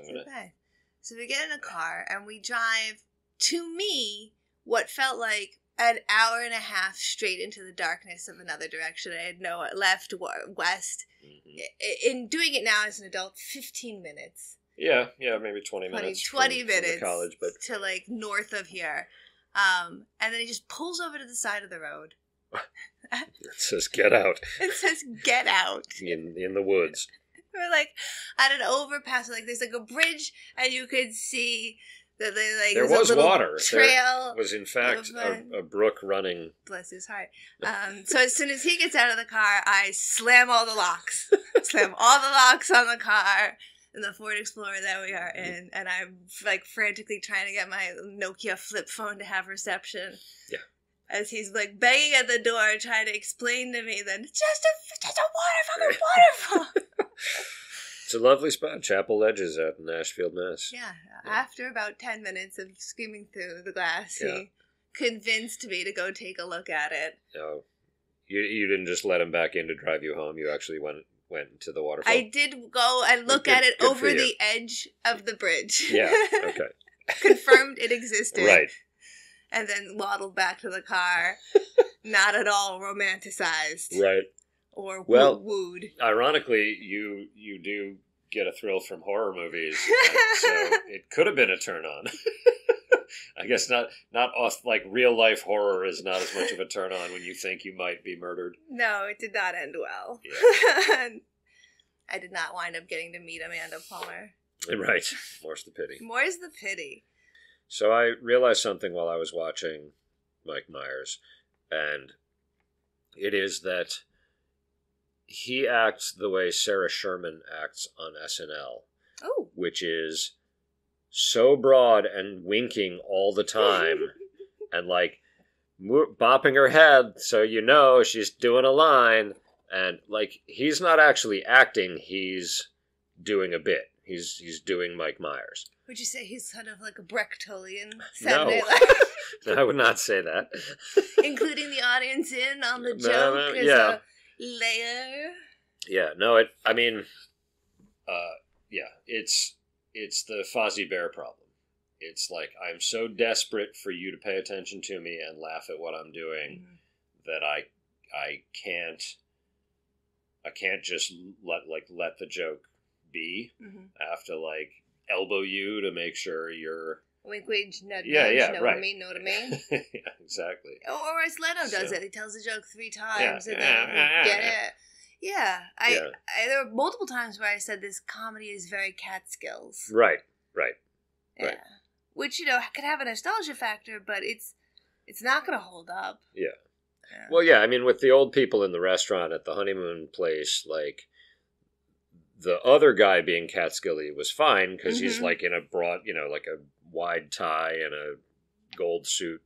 So we get in a car and we drive, to me, what felt like an hour and a half straight into the darkness of another direction. I had no left, west. Mm-hmm. In doing it now as an adult, 15 minutes. Yeah, maybe 20 minutes. 20 minutes from college, but to, like, north of here. And then he just pulls over to the side of the road. It says get out. It says get out. In the woods. We're like at an overpass, like there's like a bridge, and you could see that there was water. Trail. There was in fact a brook running. Bless his heart. So as soon as he gets out of the car, I slam all the locks. Slam all the locks on the car. In the Ford Explorer that we are in, and I'm like frantically trying to get my Nokia flip phone to have reception. Yeah. As he's, like, banging at the door, trying to explain to me that it's just a waterfall. It's a lovely spot, Chapel Ledges out in Nashville, Mass. Yeah. After about 10 minutes of screaming through the glass, he convinced me to go take a look at it. No, you didn't just let him back in to drive you home. You actually went to the waterfall. I did go and look at it over the edge of the bridge. Yeah. Okay. Confirmed it existed. Right. And then waddled back to the car, not at all romanticized. Right. Or wooed. Ironically, you do get a thrill from horror movies, so it could have been a turn on. I guess not like real life horror is not as much of a turn on when you think you might be murdered. No, it did not end well. Yeah. I did not wind up getting to meet Amanda Palmer. Right. More's the pity. More's the pity. So I realized something while I was watching Mike Myers, and it is that he acts the way Sarah Sherman acts on SNL, which is so broad and winking all the time, and like bopping her head so you know she's doing a line, and like he's not actually acting, he's doing a bit. He's doing Mike Myers. Would you say he's sort of like a Brechtolean Saturday Night Live? No, I would not say that. Including the audience in on the joke as a layer? Yeah, no, it's the Fozzie Bear problem. It's like, I'm so desperate for you to pay attention to me and laugh at what I'm doing that I can't just let the joke be. I have to like elbow you to make sure you're wink, wink, nudge, right. Know what I mean? Yeah, exactly. Or as Leto does it. He tells the joke 3 times and then get it. Yeah. There were multiple times where I said this comedy is very Catskills. Right. Yeah. Right. Which, could have a nostalgia factor, but it's not going to hold up. Yeah. Well, yeah, I mean, with the old people in the restaurant at the honeymoon place, like, the other guy being Catskilly was fine because he's like in a broad, like a wide tie and a gold suit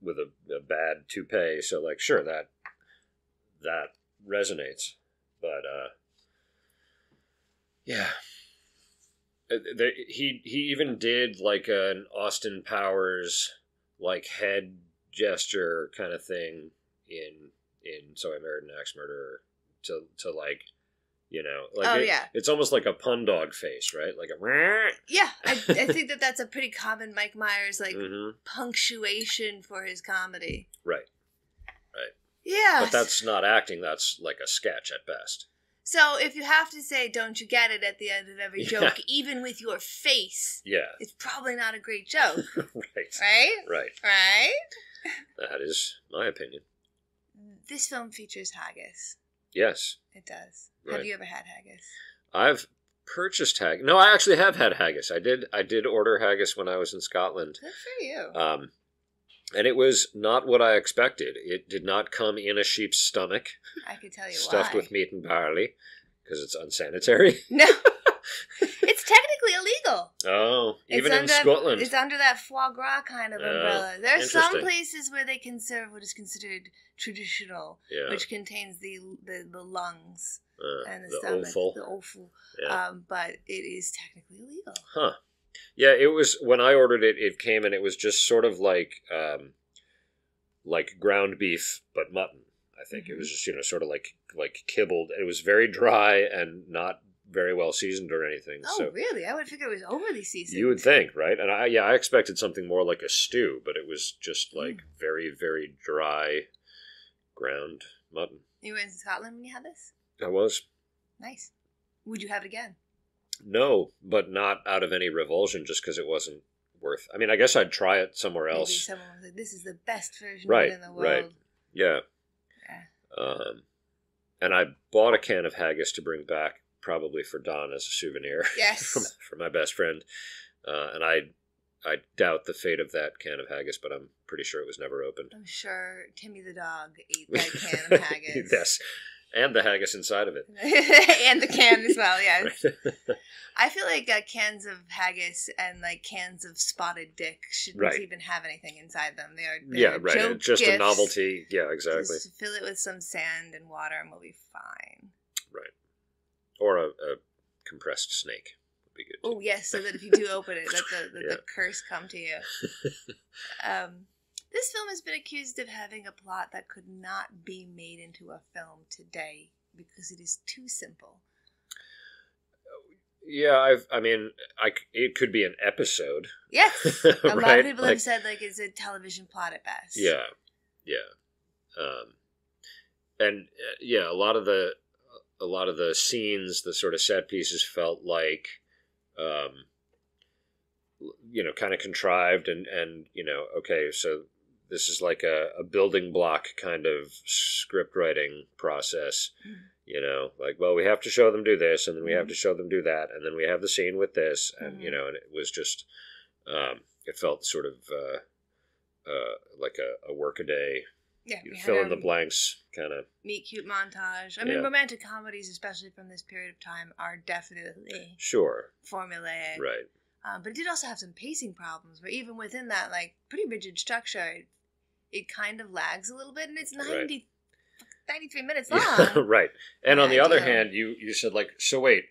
with a bad toupee. So like, sure, that resonates. But yeah, he even did like an Austin Powers like head gesture kind of thing in So I Married an Axe Murderer. To like, it's almost like a pun dog face, right? Like a yeah. I think that's a pretty common Mike Myers like punctuation for his comedy. Right. Yeah, but that's not acting. That's like a sketch at best. So if you have to say "Don't you get it" at the end of every joke, even with your face, it's probably not a great joke. Right. That is my opinion. This film features haggis. Yes. It does. Right. Have you ever had haggis? I've purchased haggis. No, I actually have had haggis. I did order haggis when I was in Scotland. Good for you. And it was not what I expected. It did not come in a sheep's stomach. I can tell you stuffed why. with meat and barley, because it's unsanitary. No. It's technically illegal. Oh, even in Scotland. It's under that foie gras kind of umbrella. There are some places where they can serve what is considered traditional, which contains the lungs and the stomach, the offal. But it is technically illegal. Huh. Yeah, it was, when I ordered it, it came and it was just sort of like ground beef, but mutton. I think it was just, sort of like kibbled. It was very dry and not very well seasoned or anything. Oh, so really? I would figure it was overly seasoned. You would think, right? And I expected something more like a stew, but it was just like very, very dry ground mutton. You were in Scotland when you had this? I was. Nice. Would you have it again? No, but not out of any revulsion, just because it wasn't worth. I mean, I guess I'd try it somewhere else. Maybe someone was like, "This is the best version of it in the world." Right. Yeah. And I bought a can of haggis to bring back, probably for Don as a souvenir. Yes. for my best friend. And I doubt the fate of that can of haggis, but I'm pretty sure it was never opened. I'm sure Timmy the dog ate that can of haggis. Yes. And the haggis inside of it. And the can as well, yes. I feel like cans of haggis and like cans of spotted dick shouldn't even have anything inside them. They're joke just gifts. A novelty. Yeah, exactly. Just fill it with some sand and water and we'll be fine. Right. Or a compressed snake would be good. Oh, yes, so that if you do open it, let the curse come to you. This film has been accused of having a plot that could not be made into a film today because it is too simple. Yeah, it could be an episode. Yes, a lot of people have said it's a television plot at best. Yeah, and a lot of the scenes, the sort of set pieces felt like, kind of contrived and okay, so this is like a building block kind of script writing process. You know, like, well, we have to show them do this, and then we have to show them do that, and then we have the scene with this, and, you know, and it was just, it felt sort of like a workaday, fill in the blanks kind of. Meet cute montage. I mean, romantic comedies, especially from this period of time, are definitely formulaic. Right. But it did also have some pacing problems, where even within that, like, pretty rigid structure, it kind of lags a little bit, and it's 93 minutes long. Yeah, right. And on the other hand, you said, like, so wait,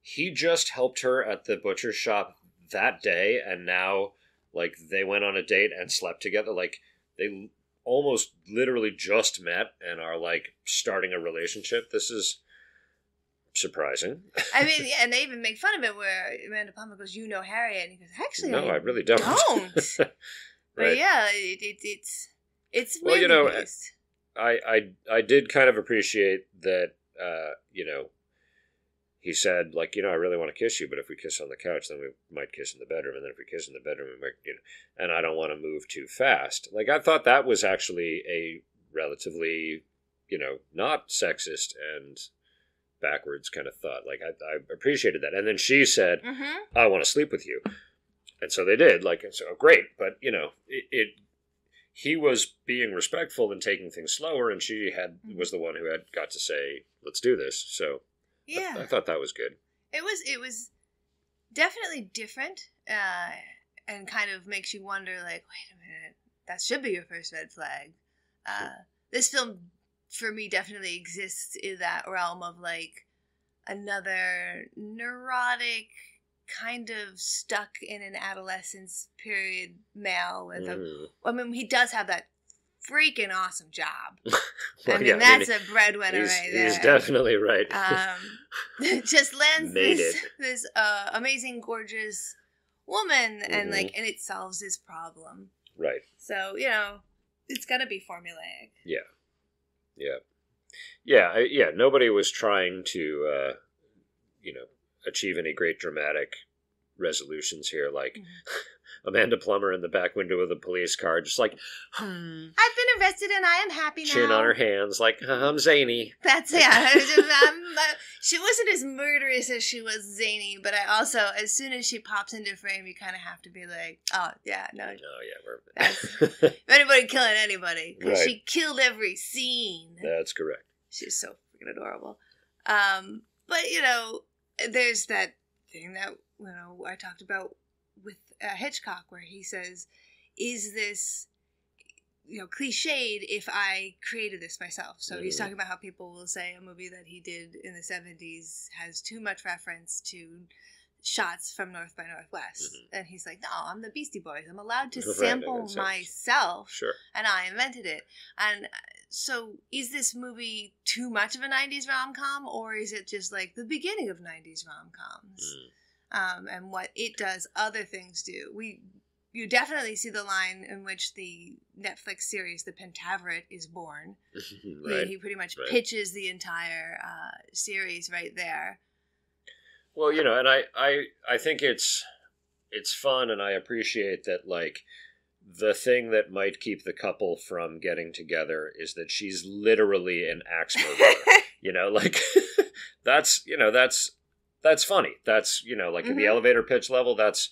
he just helped her at the butcher shop that day, and now, like, they went on a date and slept together. Like, they almost literally just met and are, like, starting a relationship. This is surprising. I mean, and they even make fun of it, where Amanda Palmer goes, "You know Harriet," and he goes, "Actually, no, I really don't." Right. But yeah, it's well, you know, I did kind of appreciate that, you know, he said, like, you know, I really want to kiss you, but if we kiss on the couch, then we might kiss in the bedroom, and then if we kiss in the bedroom, we might, you know, and I don't want to move too fast. Like, I thought that was actually a relatively, you know, not sexist and backwards kind of thought. Like, I appreciated that. And then she said, I want to sleep with you. And so they did. Like, and so great. But, you know, he was being respectful and taking things slower, and she was the one who had got to say, let's do this. So yeah, I thought that was good. It was definitely different, and kind of makes you wonder, like, wait a minute, that should be your first red flag. This film, for me, definitely exists in that realm of, like, another neurotic, kind of stuck in an adolescence period male with I mean, he does have that freaking awesome job. Well, I mean, that's a breadwinner right there. He's definitely right. Just lands this amazing, gorgeous woman, and like, and it solves his problem. Right. So, you know, it's gonna be formulaic. Yeah. Nobody was trying to, you know, achieve any great dramatic resolutions here, like Amanda Plummer in the back window of the police car, just like, I've been arrested and I am happy now. Chin on her hands, like, I'm zany. That's she wasn't as murderous as she was zany, but I also, as soon as she pops into frame, you kind of have to be like, oh yeah, no, we're anybody killing anybody, because she killed every scene. That's correct. She's so freaking adorable. But you know, there's that thing that, you know, I talked about with Hitchcock, where he says, is this, you know, cliched if I created this myself? So he's talking about how people will say a movie that he did in the 70s has too much reference to shots from North by Northwest. And he's like, no, I'm the Beastie Boys. I'm allowed to sample myself. Sure. And I invented it. And so is this movie too much of a 90s rom-com, or is it just like the beginning of 90s rom-coms? And what it does, other things do. You definitely see the line in which the Netflix series The Pentaveret is born. Right. He pretty much pitches the entire series right there. Well, you know, and I think it's fun, and I appreciate that, like, the thing that might keep the couple from getting together is that she's literally an axe murderer. You know, like, that's funny. That's, you know, like, at the elevator pitch level, that's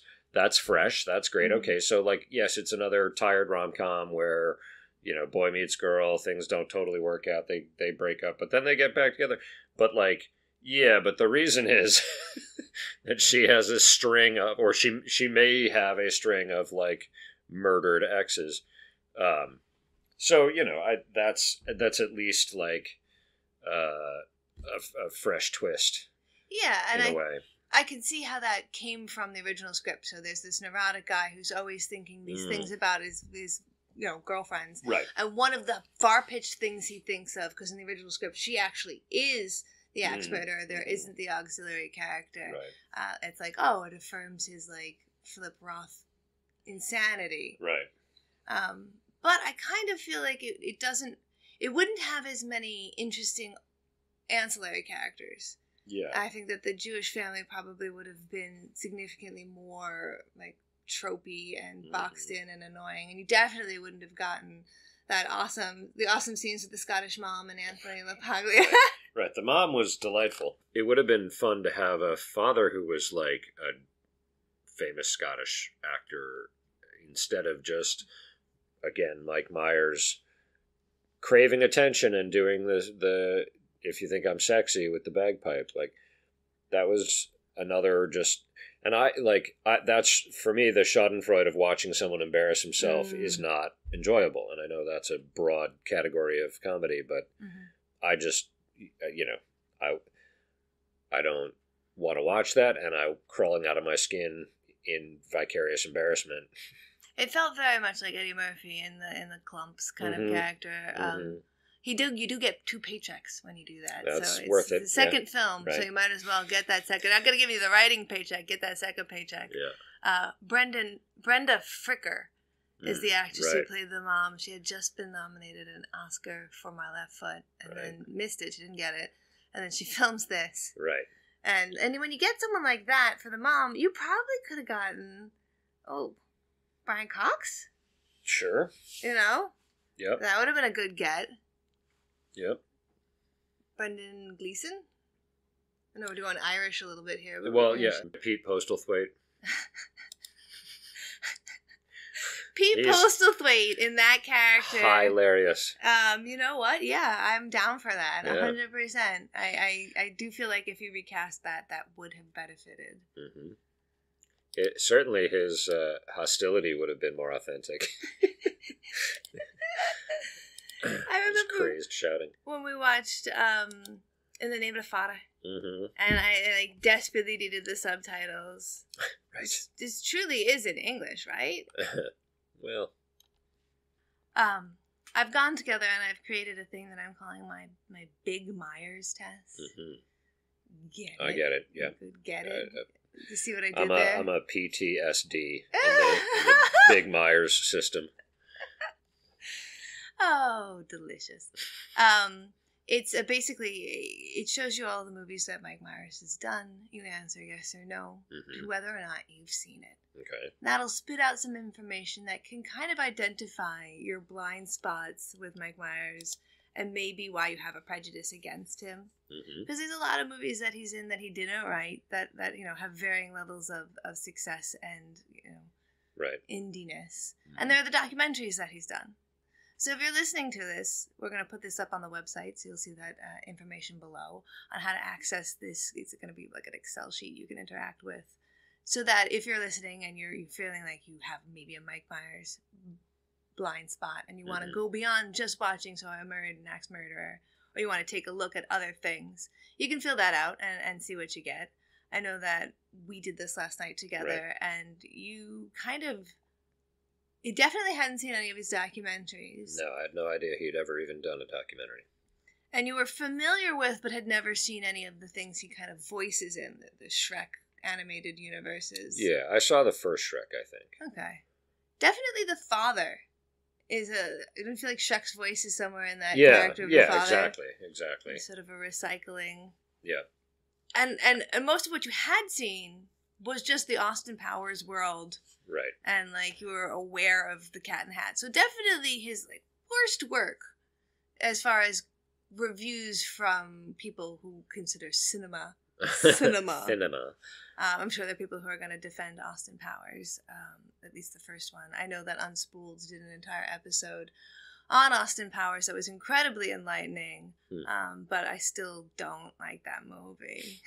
fresh. That's great. Okay, so, like, yes, it's another tired rom-com where, you know, boy meets girl, things don't totally work out, they break up, but then they get back together. But, like, yeah, but the reason is that she has a string of, or she may have a string of, like, murdered exes. So, you know, that's at least, like, a fresh twist. Yeah, and in a way. I can see how that came from the original script. So there's this neurotic guy who's always thinking these things about his you know, girlfriends. Right. And one of the far-pitched things he thinks of, because in the original script, she actually is the axe murderer. There isn't the auxiliary character. Right. It's like, oh, it affirms his, like, Philip Roth insanity. Right. But I kind of feel like it wouldn't have as many interesting ancillary characters. Yeah. I think that the Jewish family probably would have been significantly more, like, tropey and boxed in and annoying. And you definitely wouldn't have gotten the awesome scenes with the Scottish mom and Anthony LaPaglia. Right. The mom was delightful. It would have been fun to have a father who was like a famous Scottish actor instead of just, again, Mike Myers craving attention and doing the if you think I'm sexy with the bagpipe. Like, that was another just... And that's, for me, the schadenfreude of watching someone embarrass himself is not enjoyable. And I know that's a broad category of comedy, but I just, I don't want to watch that, and I'm crawling out of my skin in vicarious embarrassment. It felt very much like Eddie Murphy in the Clumps kind of character. You do get 2 paychecks when you do that. That's so it's worth it. The second film, right. So you might as well get that second. I'm going to give you the writing paycheck. Get that second paycheck. Yeah. Brenda Fricker is the actress who right. played the mom. She had just been nominated an Oscar for My Left Foot and then missed it. She didn't get it. And then she films this. Right. And when you get someone like that for the mom, you probably could have gotten, Brian Cox? Sure. Yep. That would have been a good get. Yep. Brendan Gleeson? I know we're doing Irish a little bit here. Well, yeah. Pete Postlethwaite. Pete Postlethwaite in that character. Hilarious. You know what? Yeah, I'm down for that. 100%. I do feel like if you recast that would have benefited. Certainly his hostility would have been more authentic. I remember crazed shouting when we watched In the Name of the Father, and I desperately needed the subtitles. Right. This truly is in English, right? Well, I've gone together and I've created a thing that I'm calling my Big Myers test. I get it. Yeah, get it. You see what I did there? I'm a PTSD in the Big Myers system. Oh, delicious. It's basically, it shows you all the movies that Mike Myers has done. You answer yes or no to whether or not you've seen it. Okay. That'll spit out some information that can kind of identify your blind spots with Mike Myers and maybe why you have a prejudice against him. Because there's a lot of movies that he's in that he didn't write that have varying levels of success and, right. indiness. And there are the documentaries that he's done. So if you're listening to this, we're going to put this up on the website, so you'll see that information below on how to access this. It's going to be like an Excel sheet you can interact with, so that if you're listening and you're feeling like you have maybe a Mike Myers blind spot and you want to go beyond just watching So I Married an Axe Murderer, or you want to take a look at other things, you can fill that out and see what you get. I know that we did this last night together, and you You definitely hadn't seen any of his documentaries. No, I had no idea he'd ever even done a documentary. And you were familiar with, but had never seen any of the things he kind of voices in the Shrek animated universes. Yeah, I saw the first Shrek, I think. Okay. Definitely the father is I don't feel like Shrek's voice is somewhere in that Yeah, character of the father. exactly. It's sort of a recycling. Yeah. And most of what you had seen was just the Austin Powers world. Right. And, you were aware of the Cat in the Hat. So definitely his, worst work as far as reviews from people who consider cinema. Cinema. I'm sure there are people who are going to defend Austin Powers, at least the first one. I know that Unspooled did an entire episode on Austin Powers that was incredibly enlightening, but I still don't like that movie.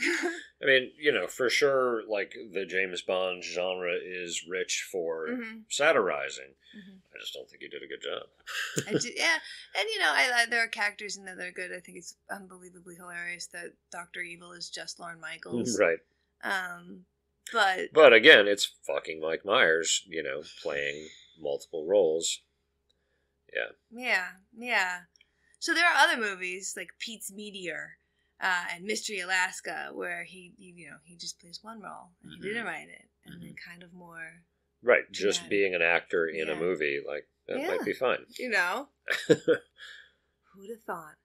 I mean, for sure, the James Bond genre is rich for satirizing. I just don't think he did a good job. Yeah, and there are characters in there that are good. I think it's unbelievably hilarious that Dr. Evil is just Lorne Michaels. Right. But again, it's fucking Mike Myers, playing multiple roles. Yeah. So there are other movies like Pete's Meteor and Mystery Alaska where he just plays one role and he didn't write it, and then kind of more right, just being an actor in a movie that might be fun. Who'd have thought?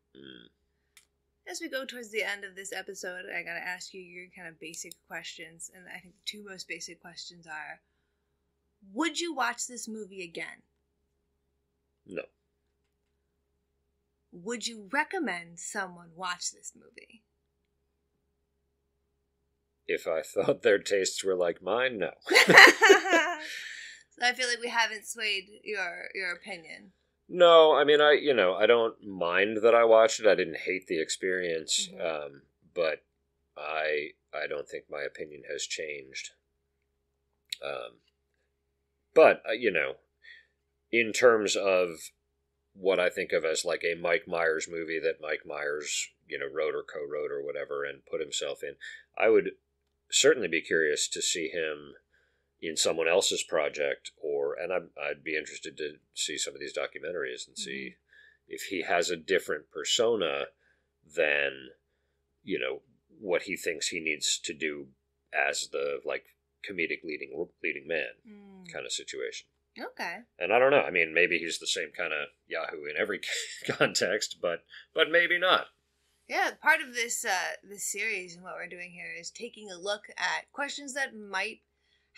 As we go towards the end of this episode, I gotta ask you your kind of basic questions, and I think the 2 most basic questions are: would you watch this movie again? No. would you recommend someone watch this movie? If I thought their tastes were like mine, no. So I feel like we haven't swayed your opinion. No, I mean, I don't mind that I watched it. I didn't hate the experience, but I don't think my opinion has changed. But in terms of what I think of as like a Mike Myers movie that Mike Myers, wrote or co-wrote or whatever and put himself in, I would certainly be curious to see him in someone else's project, and I'd be interested to see some of these documentaries and see if he has a different persona than, what he thinks he needs to do as the comedic leading man kind of situation. Okay. And I don't know. I mean, maybe he's the same kind of Yahoo in every context, but maybe not. Yeah, part of this series and what we're doing here is taking a look at questions that might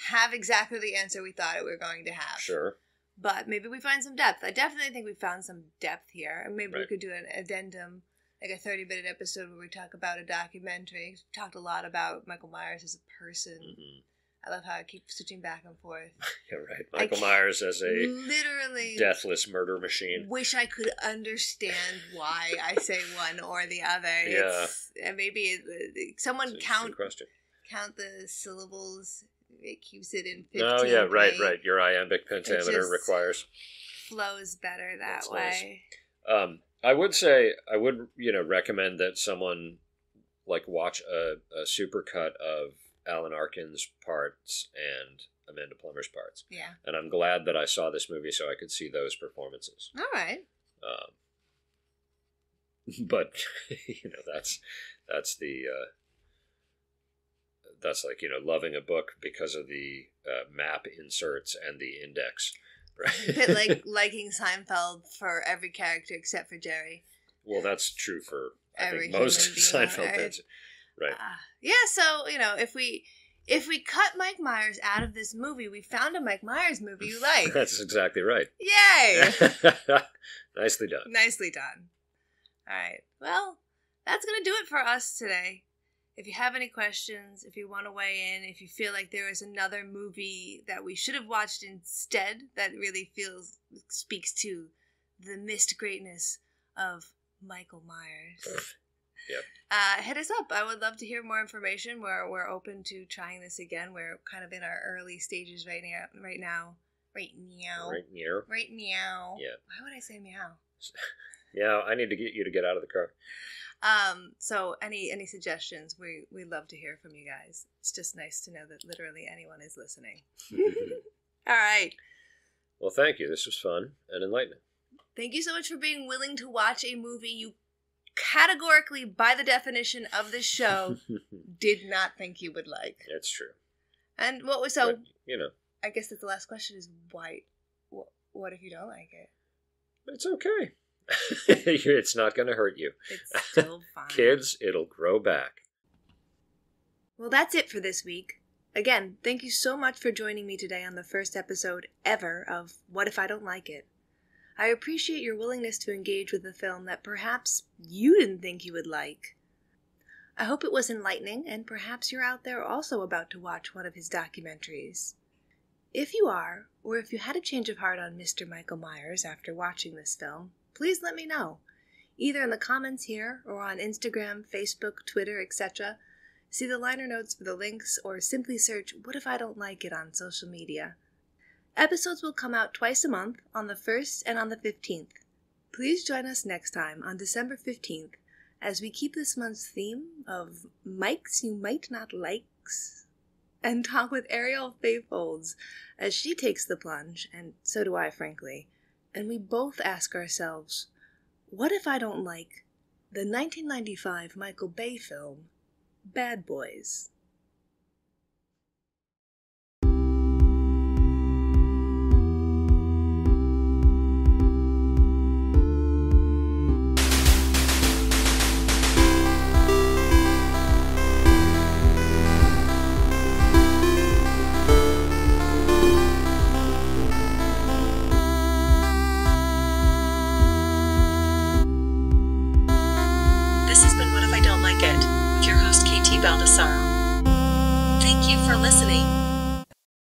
have exactly the answer we thought we were going to have. Sure. But maybe we find some depth. I definitely think we found some depth here. And maybe we could do an addendum, like a 30-minute episode where we talk about a documentary. We talked a lot about Michael Myers as a person. I love how I keep switching back and forth. Yeah, right. Michael Myers as a literally deathless murder machine. Wish I could understand why I say one or the other. Yeah. And maybe someone count the syllables. It keeps it in 15. Oh, yeah, right. Your iambic pentameter requires. Flows better that way. Nice. I would recommend that someone watch a supercut of Alan Arkin's parts and Amanda Plummer's parts. Yeah. And I'm glad that I saw this movie so I could see those performances. All right. But that's like loving a book because of the map inserts and the index, right? A bit like liking Seinfeld for every character except for Jerry. Well, that's true for every most Seinfeld fans, right? Yeah. So if we cut Mike Myers out of this movie, we found a Mike Myers movie you like. That's exactly right. Yay! Nicely done. Nicely done. All right. Well, that's gonna do it for us today. If you have any questions, if you want to weigh in, if you feel like there is another movie that we should have watched instead that really speaks to the missed greatness of Michael Myers, hit us up. I would love to hear more information. We're open to trying this again. We're kind of in our early stages right now. Yeah. Why would I say meow? Yeah, I need to get you to get out of the car. So any suggestions, we love to hear from you guys. It's just nice to know that literally anyone is listening. All right. Well, thank you. This was fun and enlightening. Thank you so much for being willing to watch a movie you categorically, by the definition of this show, did not think you would like. That's true. And but, I guess that the last question is why? What if you don't like it? It's okay. It's not going to hurt you. It's still fine. Kids, it'll grow back. Well, that's it for this week. Again, thank you so much for joining me today on the first episode ever of What If I Don't Like It? I appreciate your willingness to engage with a film that perhaps you didn't think you would like. I hope it was enlightening, and perhaps you're out there also about to watch one of his documentaries. If you are, or if you had a change of heart on Mr. Michael Myers after watching this film, please let me know, either in the comments here or on Instagram, Facebook, Twitter, etc. See the liner notes for the links, or simply search What If I Don't Like It on social media. Episodes will come out twice a month, on the 1st and on the 15th. Please join us next time on December 15th as we keep this month's theme of Mikes You Might Not Likes and talk with Ariel Faithholds as she takes the plunge, and so do I, frankly. And we both ask ourselves, what if I don't like the 1995 Michael Bay film, Bad Boys?